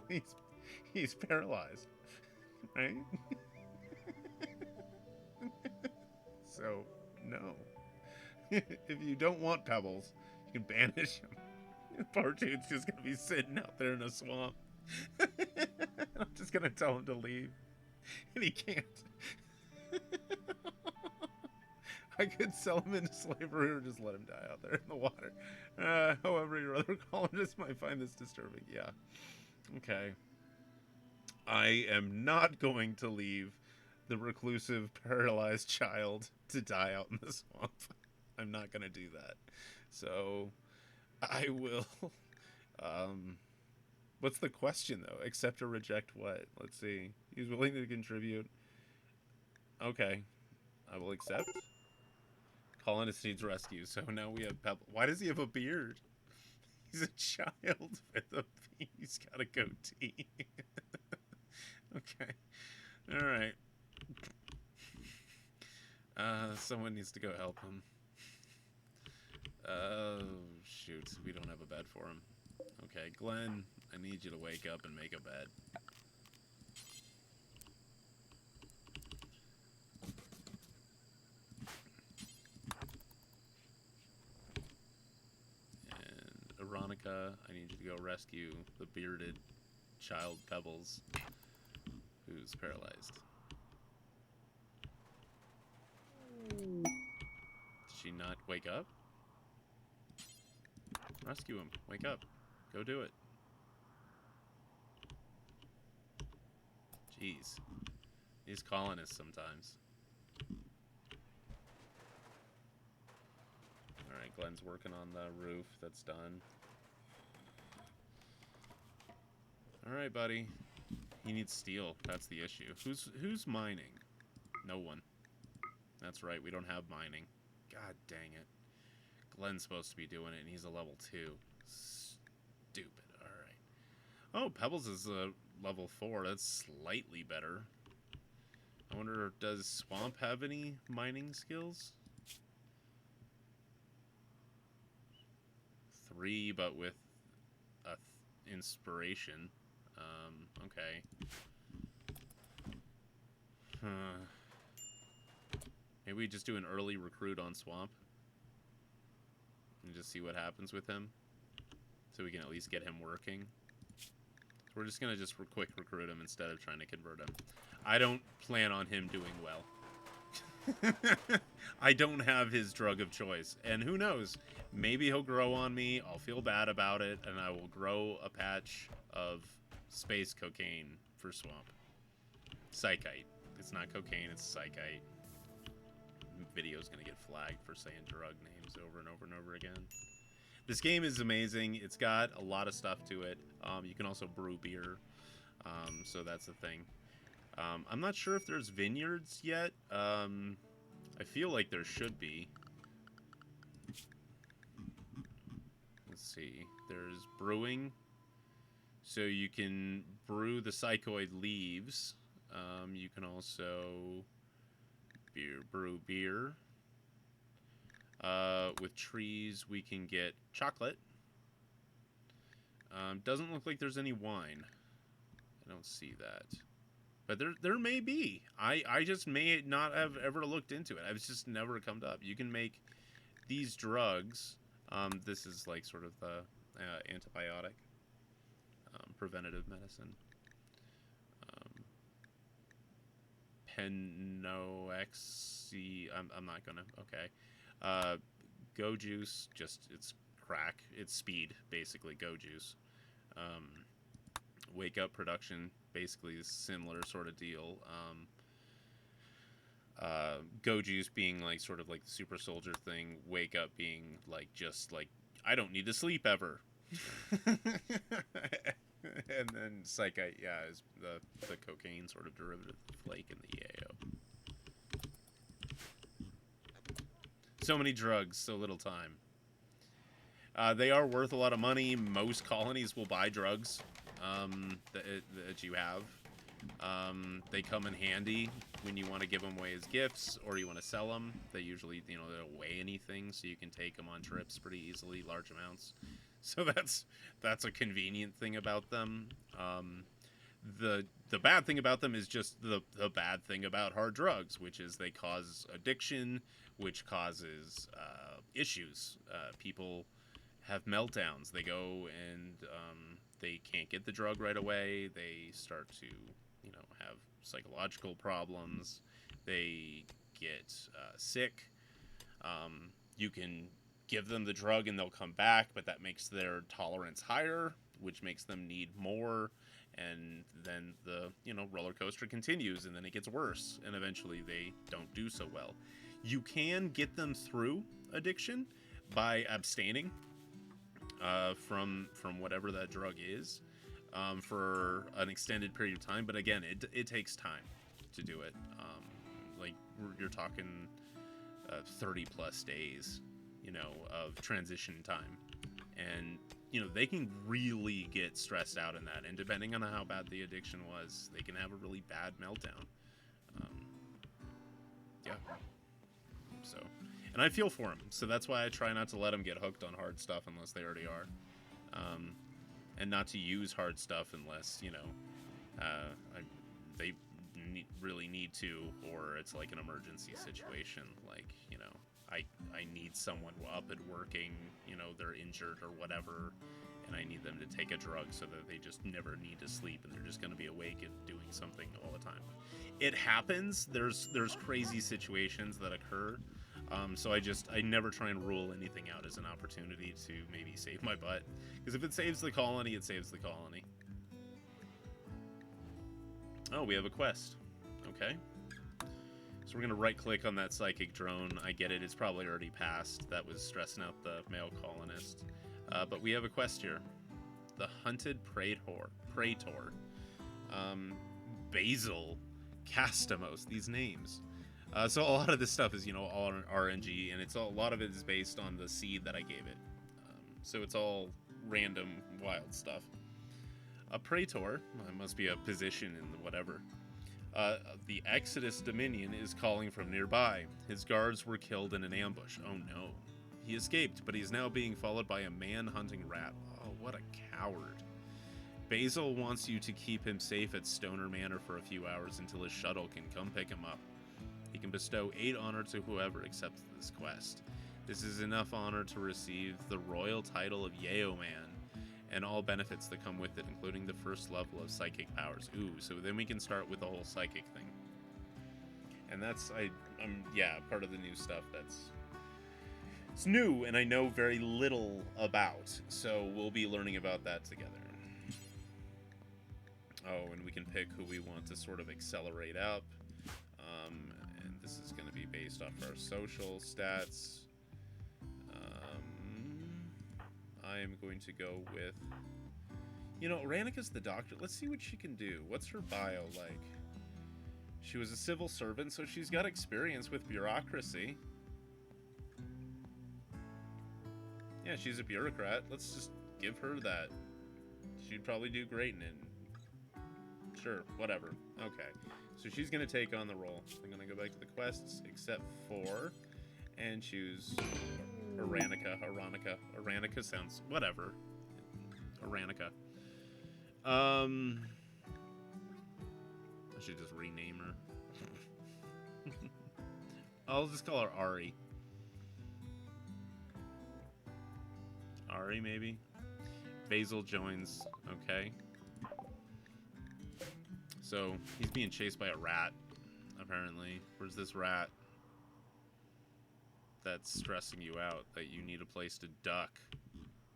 [SPEAKER 1] he's, he's paralyzed, right? So, no. If you don't want pebbles, you can banish him. Poor dude's just gonna be sitting out there in a swamp. I'm just gonna tell him to leave, and he can't. I could sell him into slavery or just let him die out there in the water. However, your other colonists might find this disturbing. Yeah. Okay. I am not going to leave the reclusive, paralyzed child to die out in the swamp. I'm not going to do that. So, I will. What's the question, though? Accept or reject what? Let's see. He's willing to contribute. Okay. I will accept. Colonist needs rescue, so now we have Pebble. Why does he have a beard? He's a child with a... He's got a goatee. Okay. Alright. Someone needs to go help him. Oh, shoot. We don't have a bed for him. Okay, Glenn, I need you to wake up and make a bed. And Veronica, I need you to go rescue the bearded child Pebbles, who's paralyzed. Did she not wake up? Rescue him. Wake up. Go do it. Jeez. These colonists sometimes. Alright, Glenn's working on the roof. That's done. Alright, buddy. He needs steel. That's the issue. Who's mining? No one. That's right, we don't have mining. God dang it. Glenn's supposed to be doing it, and he's a level 2. Stupid. Alright. Oh, Pebbles is a level 4. That's slightly better. I wonder, does Swamp have any mining skills? 3, but with a inspiration. Okay. Maybe we just do an early recruit on Swamp. And just see what happens with him. So we can at least get him working. So we're just going to just quick recruit him instead of trying to convert him. I don't plan on him doing well. I don't have his drug of choice. And who knows? Maybe he'll grow on me. I'll feel bad about it. And I will grow a patch of space cocaine for Swamp. Psychite. It's not cocaine, it's psychite. Video's gonna get flagged for saying drug names over and over and over again. This game is amazing. It's got a lot of stuff to it. You can also brew beer. So that's the thing. I'm not sure if there's vineyards yet. I feel like there should be. Let's see. There's brewing. So you can brew the psychoid leaves. You can also brew beer. With trees, we can get chocolate. Doesn't look like there's any wine. I don't see that. But there may be. I just may not have ever looked into it. I've just never come up. You can make these drugs. This is like sort of the antibiotic. Preventative medicine. Penoxy. I'm not gonna. Okay. Go juice. Just it's crack. It's speed basically. Go juice. Wake up production. Basically a similar sort of deal. Go juice being like sort of like the super soldier thing. Wake up being like just like I don't need to sleep ever. And then psychite, yeah, is the cocaine sort of derivative of the flake and the yayo. So many drugs, so little time. They are worth a lot of money. Most colonies will buy drugs that you have. They come in handy when you want to give them away as gifts or you want to sell them. They usually, they don't weigh anything, so you can take them on trips pretty easily, large amounts. So that's a convenient thing about them. The bad thing about them is just the bad thing about hard drugs, which is they cause addiction, which causes issues. People have meltdowns. They go and they can't get the drug right away. They start to, have psychological problems. They get sick. You can give them the drug and they'll come back, but that makes their tolerance higher, which makes them need more. And then the roller coaster continues, and then it gets worse, and eventually they don't do so well. You can get them through addiction by abstaining from whatever that drug is for an extended period of time. But again, it takes time to do it. Like you're talking 30 plus days, of transition time, and they can really get stressed out in that. And depending on how bad the addiction was, they can have a really bad meltdown. Yeah. So, and I feel for them. So that's why I try not to let them get hooked on hard stuff unless they already are, and not to use hard stuff unless they really need to, or it's like an emergency situation. Like I need someone up and working. They're injured or whatever, and I need them to take a drug so that they just never need to sleep and they're just going to be awake and doing something all the time. It happens. There's crazy situations that occur. So I never try and rule anything out as an opportunity to maybe save my butt. Because if it saves the colony, it saves the colony. Oh, we have a quest. Okay. So we're going to right-click on that psychic drone. I get it. It's probably already passed. That was stressing out the male colonist. But we have a quest here. The Hunted Praetor. Basil. Castamos. These names. So a lot of this stuff is, all RNG, and a lot of it is based on the seed that I gave it. So it's all random, wild stuff. A praetor, must be a position in the whatever. The Exodus Dominion is calling from nearby. His guards were killed in an ambush. Oh no. He escaped, but he's now being followed by a man-hunting rat. Oh, what a coward. Basil wants you to keep him safe at Stoner Manor for a few hours until his shuttle can come pick him up. He can bestow 8 honor to whoever accepts this quest. This is enough honor to receive the royal title of Yayo Man and all benefits that come with it, including the first level of psychic powers. Ooh, so then we can start with the whole psychic thing. And that's, part of the new stuff it's new, and I know very little about, so we'll be learning about that together. Oh, and we can pick who we want to sort of accelerate up. And this is going to be based off our social stats. I am going to go with... Ranika's the doctor. Let's see what she can do. What's her bio like? She was a civil servant, so she's got experience with bureaucracy. Yeah, she's a bureaucrat. Let's just give her that. She'd probably do great in it. Sure, whatever. Okay. So she's going to take on the role. I'm going to go back to the quests, except for... and choose... Aranica sounds... whatever. Aranica. I should just rename her. I'll just call her Ari. Ari, maybe? Basil joins. Okay. So, he's being chased by a rat, apparently. Where's this rat? That's stressing you out, that you need a place to duck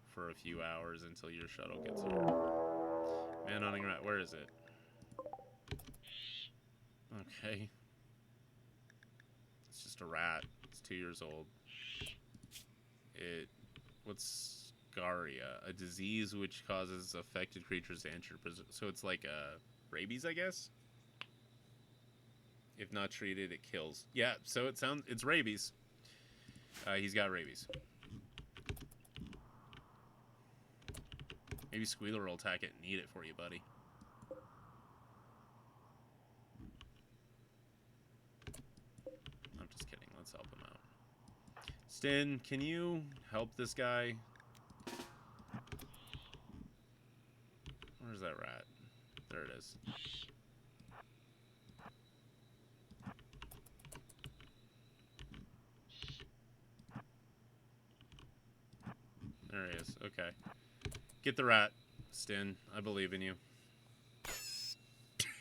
[SPEAKER 1] for a few hours until your shuttle gets here. Man-hunting rat, where is it? Okay. It's just a rat. It's 2 years old. It What's Scaria? A disease which causes affected creatures to enter. So it's like rabies, I guess. If not treated, it kills. Yeah. So it's rabies. He's got rabies. Maybe Squealer will attack it and eat it for you, buddy. I'm just kidding. Let's help him out. Stin, can you help this guy? Where's that rat? There it is. There he is. Okay. Get the rat, Stin. I believe in you.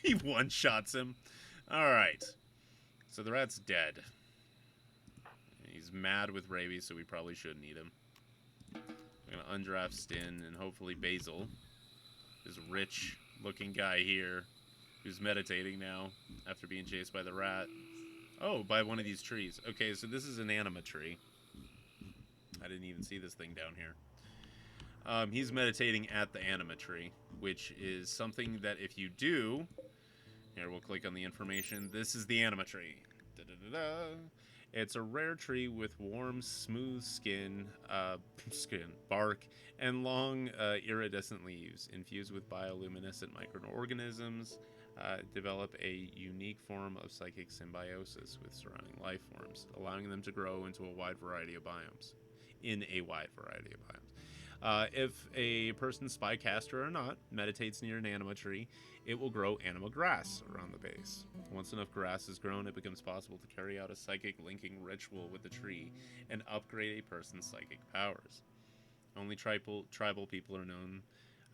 [SPEAKER 1] He one-shots him. Alright. So the rat's dead. He's mad with rabies, so we probably shouldn't eat him. I'm going to undraft Stin, and hopefully Basil, this rich-looking guy here, who's meditating now after being chased by the rat. Oh, by one of these trees. Okay, so this is an anima tree. I didn't even see this thing down here. He's meditating at the anima tree, which is something that if you do... Here, we'll click on the information. This is the anima tree. Da-da-da-da. It's a rare tree with warm, smooth skin, bark, and long, iridescent leaves. Infused with bioluminescent microorganisms, develop a unique form of psychic symbiosis with surrounding life forms, allowing them to grow into a wide variety of biomes. If a person, spycaster or not, meditates near an anima tree, it will grow anima grass around the base. Once enough grass is grown, it becomes possible to carry out a psychic linking ritual with the tree and upgrade a person's psychic powers. Only tribal people are known.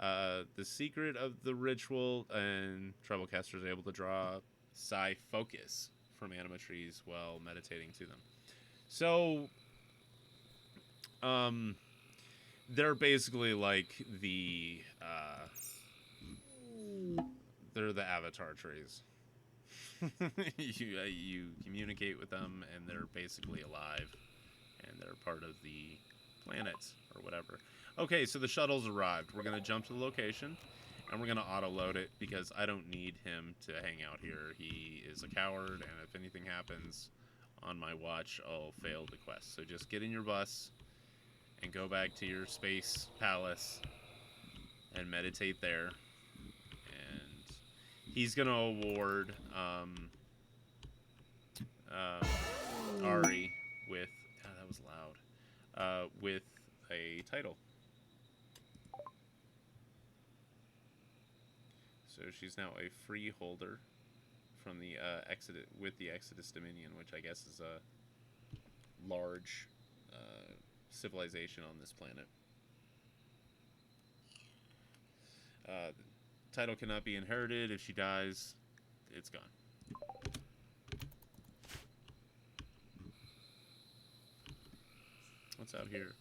[SPEAKER 1] The secret of the ritual, and tribal casters are able to draw psi focus from anima trees while meditating to them. So, they're basically like they're the avatar trees. you communicate with them, and they're basically alive, and they're part of the planet or whatever. Okay, so the shuttle's arrived. We're gonna jump to the location, and we're gonna auto-load it because I don't need him to hang out here. He is a coward, and if anything happens on my watch, I'll fail the quest. So just get in your bus and go back to your space palace and meditate there. And he's gonna award Ari with that was loud. With a title. So she's now a freeholder from the Exodus Dominion, which I guess is a large civilization on this planet. The title cannot be inherited. If she dies, it's gone. What's out here?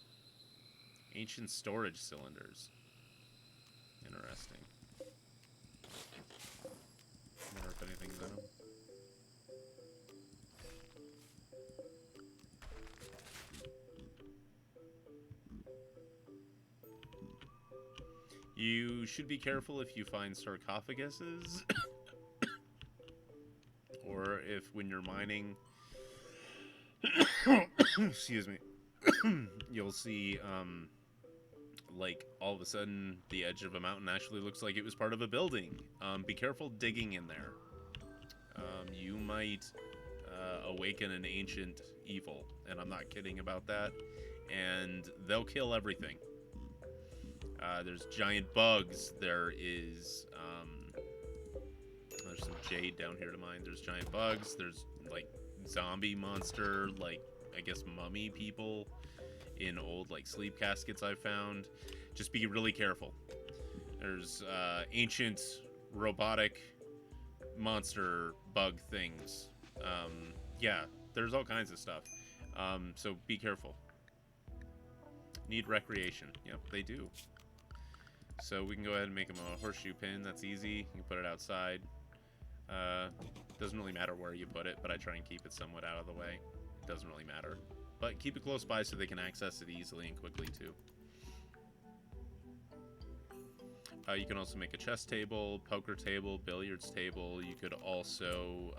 [SPEAKER 1] Ancient storage cylinders. Interesting. Wonder if anything's in them. You should be careful if you find sarcophaguses. Or if when you're mining... excuse me. You'll see, like, all of a sudden, the edge of a mountain actually looks like it was part of a building. Be careful digging in there. You might awaken an ancient evil, and I'm not kidding about that. And they'll kill everything. There's giant bugs. There's some jade down here to mine. There's giant bugs. There's, like, zombie monster, like, I guess mummy people in old, like, sleep caskets I've found. Just be really careful. There's ancient robotic monster bug things. Yeah, there's all kinds of stuff. So be careful. Need recreation. Yep, they do. So we can go ahead and make them a horseshoe pin. That's easy. You can put it outside. Doesn't really matter where you put it, but I try and keep it somewhat out of the way. It doesn't really matter. But keep it close by so they can access it easily and quickly, too. You can also make a chess table, poker table, billiards table. You could also,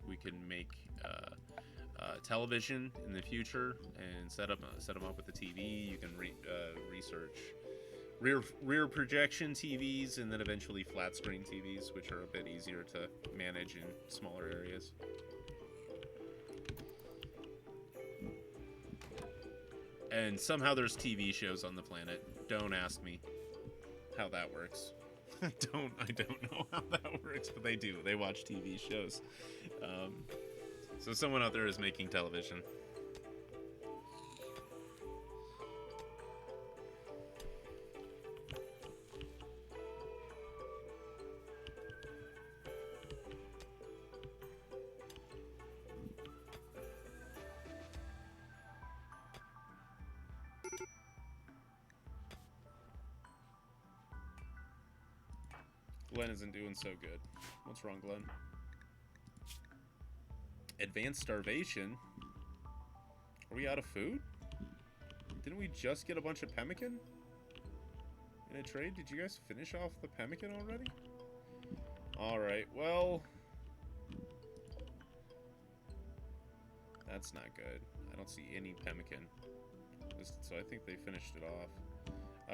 [SPEAKER 1] we can make television in the future and set them up with the TV. You can research rear projection TVs and then eventually flat screen TVs, which are a bit easier to manage in smaller areas. And somehow there's TV shows on the planet. Don't ask me how that works. I don't know how that works, but they do. They watch TV shows. So someone out there is making television. Glenn isn't doing so good. What's wrong, Glenn? Advanced starvation? Are we out of food? Didn't we just get a bunch of pemmican in a trade? Did you guys finish off the pemmican already? Alright, well... That's not good. I don't see any pemmican. So I think they finished it off.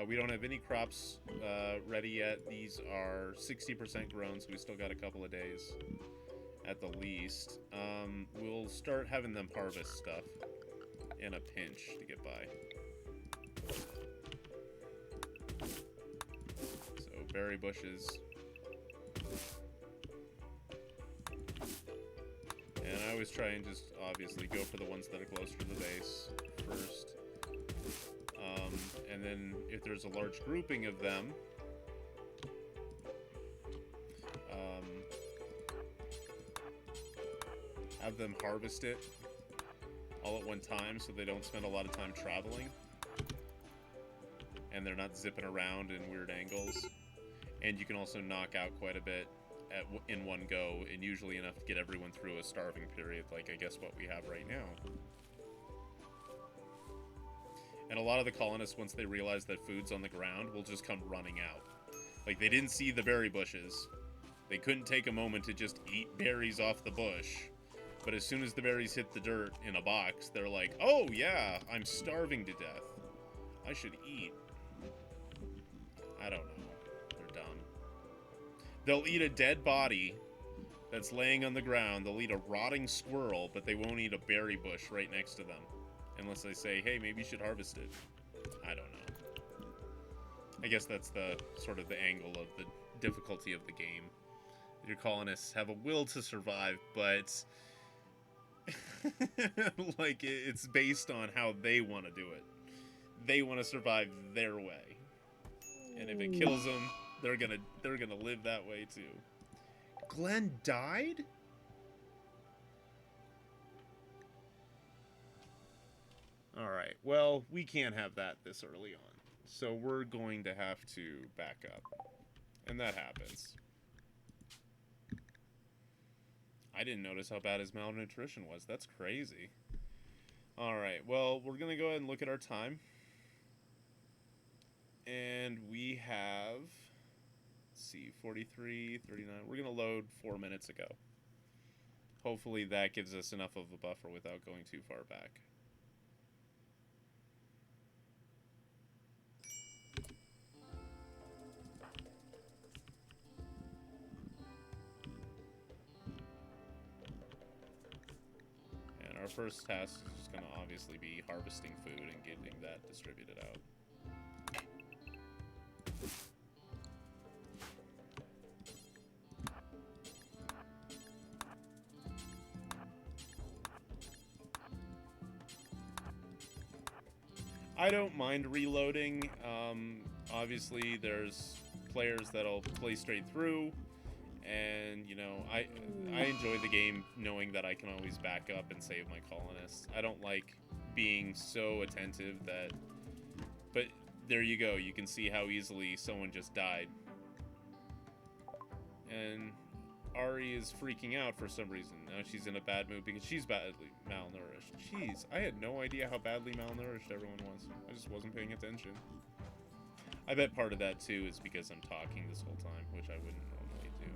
[SPEAKER 1] We don't have any crops ready yet. These are 60% grown, so we still got a couple of days at the least. We'll start having them harvest stuff in a pinch to get by. So berry bushes. And I always try and just obviously go for the ones that are closer to the base first. And then if there's a large grouping of them, have them harvest it all at one time so they don't spend a lot of time traveling. And they're not zipping around in weird angles. And you can also knock out quite a bit in one go, and usually enough to get everyone through a starving period, like I guess what we have right now. And a lot of the colonists, once they realize that food's on the ground, will just come running out. Like, they didn't see the berry bushes. They couldn't take a moment to just eat berries off the bush. But as soon as the berries hit the dirt in a box, they're like, oh yeah, I'm starving to death. I should eat. I don't know. They're dumb. They'll eat a dead body that's laying on the ground. They'll eat a rotting squirrel, but they won't eat a berry bush right next to them. Unless they say, hey, maybe you should harvest it. I don't know. I guess that's the sort of the angle of the difficulty of the game. Your colonists have a will to survive, but like it's based on how they want to do it. They want to survive their way. And if it kills them, they're gonna live that way too. Glenn died? Alright, well, we can't have that this early on. So we're going to have to back up. And that happens. I didn't notice how bad his malnutrition was. That's crazy. Alright, well, we're going to go ahead and look at our time. And we have, let's see, 43, 39. We're going to load 4 minutes ago. Hopefully that gives us enough of a buffer without going too far back. Our first task is just going to obviously be harvesting food and getting that distributed out. I don't mind reloading. Obviously, there's players that'll play straight through. And, you know, I enjoy the game knowing that I can always back up and save my colonists. I don't like being so attentive that... But there you go. You can see how easily someone just died. And Ari is freaking out for some reason. Now she's in a bad mood because she's badly malnourished. Jeez, I had no idea how badly malnourished everyone was. I just wasn't paying attention. I bet part of that, too, is because I'm talking this whole time, which I wouldn't normally do.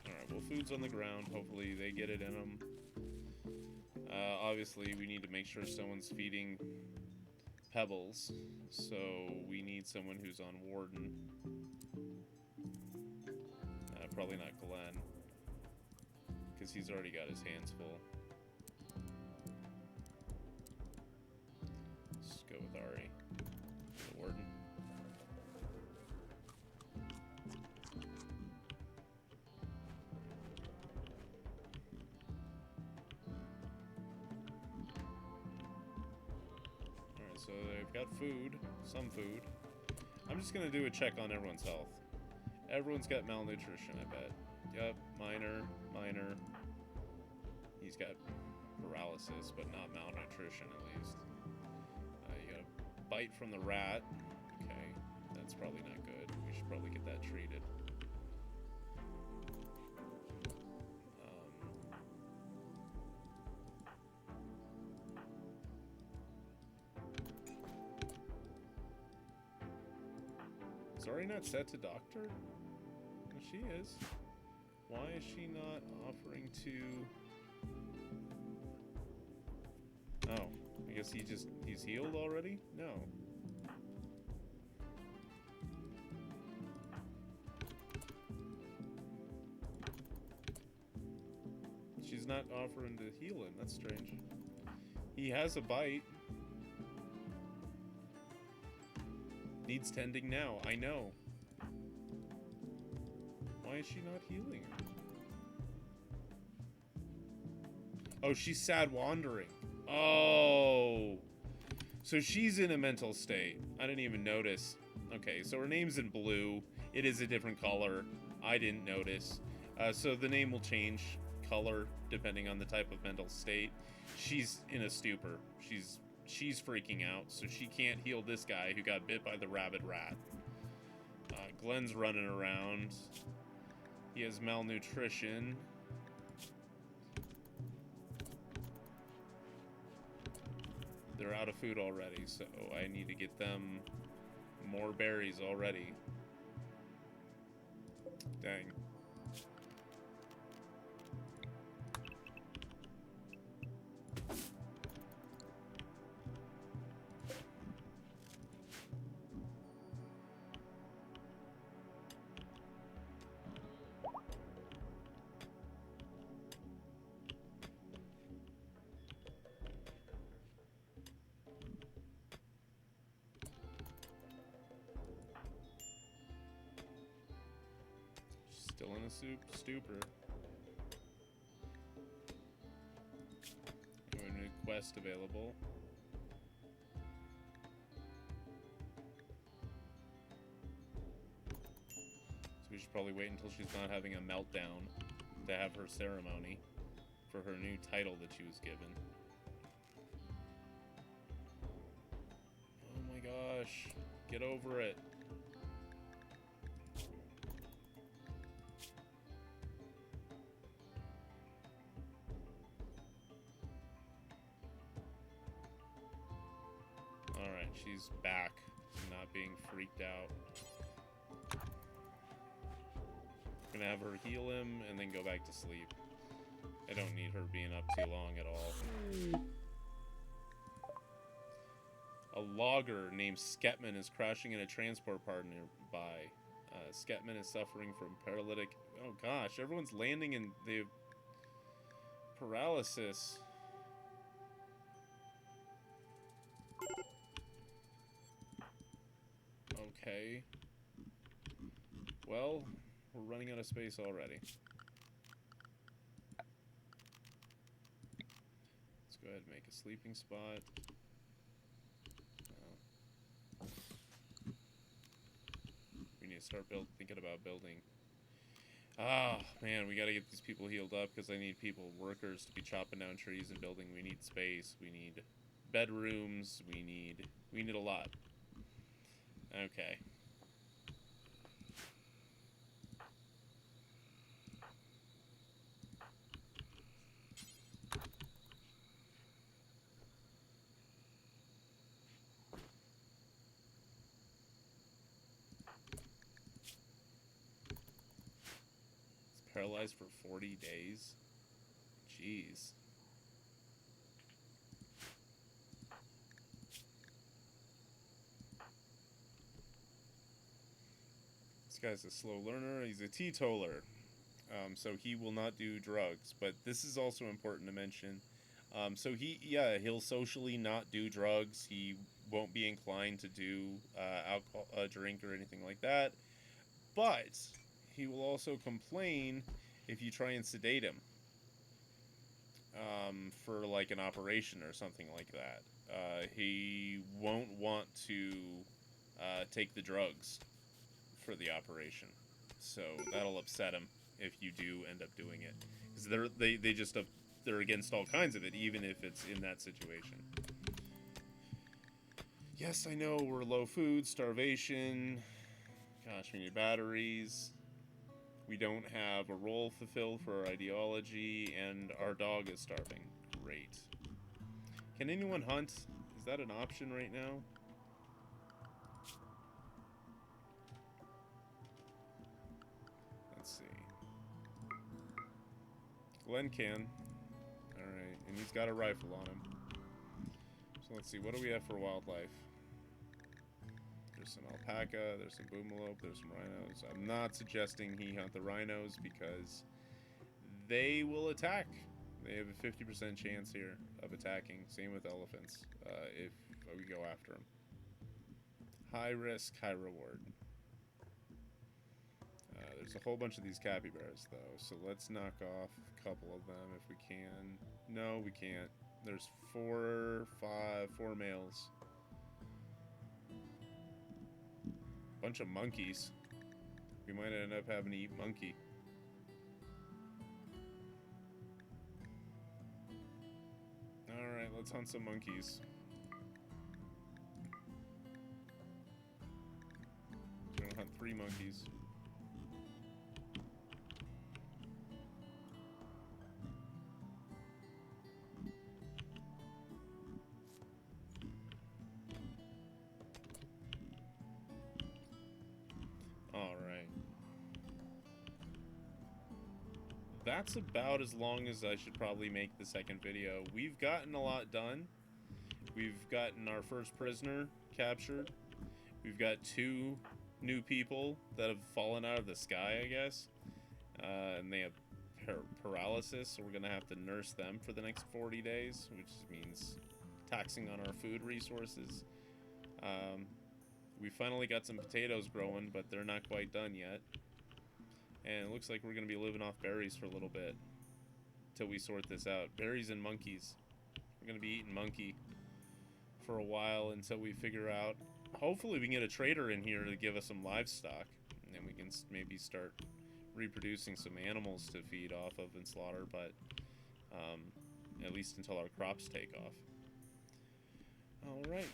[SPEAKER 1] Alright, well, food's on the ground. Hopefully they get it in them. Obviously, we need to make sure someone's feeding Pebbles, so we need someone who's on Warden. Probably not Glenn, because he's already got his hands full. Let's go with Ari, the Warden. Alright, so they've got food, some food. I'm just gonna do a check on everyone's health. Everyone's got malnutrition, I bet. Yep, minor. He's got paralysis, but not malnutrition, at least. You got a bite from the rat. Okay, that's probably not good. We should probably get that treated. Is Ari not set to doctor? Well, she is. Why is she not offering to... Oh, I guess he's healed already? No. She's not offering to heal him. That's strange. He has a bite. Needs tending now. I know. Why is she not healing her? Oh, she's sad wandering. Oh. So she's in a mental state. I didn't even notice. Okay, so her name's in blue. It is a different color. I didn't notice. So the name will change color depending on the type of mental state. She's in a stupor. She's freaking out, so she can't heal this guy who got bit by the rabid rat. Glenn's running around. He has malnutrition. They're out of food already, so I need to get them more berries already. Dang. Still in a stupor. We have a new quest available. So we should probably wait until she's not having a meltdown to have her ceremony for her new title that she was given. Oh my gosh. Get over it. Alright, she's back. Not being freaked out. Gonna have her heal him and then go back to sleep. I don't need her being up too long at all. A logger named Sketman is crashing in a transport pod nearby. Sketman is suffering from paralytic... Oh gosh, everyone's landing in the paralysis. Okay. Well, we're running out of space already. Let's go ahead and make a sleeping spot. We need to start thinking about building. Ah, man, we gotta get these people healed up because I need workers to be chopping down trees and building. We need space. We need bedrooms. We need a lot. Okay. It's paralyzed for 40 days. Jeez. This guy's a slow learner. He's a teetotaler. So he will not do drugs. But this is also important to mention. So he'll socially not do drugs. He won't be inclined to do alcohol, drink, or anything like that. But he will also complain if you try and sedate him for like an operation or something like that. He won't want to take the drugs for the operation, so that'll upset him if you do end up doing it, because they're against all kinds of it, even if it's in that situation. Yes, I know we're low food, starvation. Gosh, we need batteries. We don't have a role fulfilled for our ideology, and our dog is starving. Great. Can anyone hunt? Is that an option right now? Let's see. Glenn can. Alright, and he's got a rifle on him. So let's see, what do we have for wildlife? There's some alpaca, there's some boomalope, there's some rhinos. I'm not suggesting he hunt the rhinos because they will attack. They have a 50% chance here of attacking. Same with elephants, if we go after them. High risk, high reward. There's a whole bunch of these capybaras, though, so let's knock off a couple of them if we can. No, we can't. There's four males. Bunch of monkeys. We might end up having to eat monkey. Alright, let's hunt some monkeys. We're gonna hunt 3 monkeys. Alright. That's about as long as I should probably make the second video. We've gotten a lot done. We've gotten our first prisoner captured. We've got 2 new people that have fallen out of the sky, I guess. And they have paralysis, so we're going to have to nurse them for the next 40 days, which means taxing on our food resources. We finally got some potatoes growing, but they're not quite done yet. And it looks like we're going to be living off berries for a little bit till we sort this out. Berries and monkeys. We're going to be eating monkey for a while until we figure out. Hopefully we can get a trader in here to give us some livestock, and then we can maybe start reproducing some animals to feed off of and slaughter, but at least until our crops take off. Alright.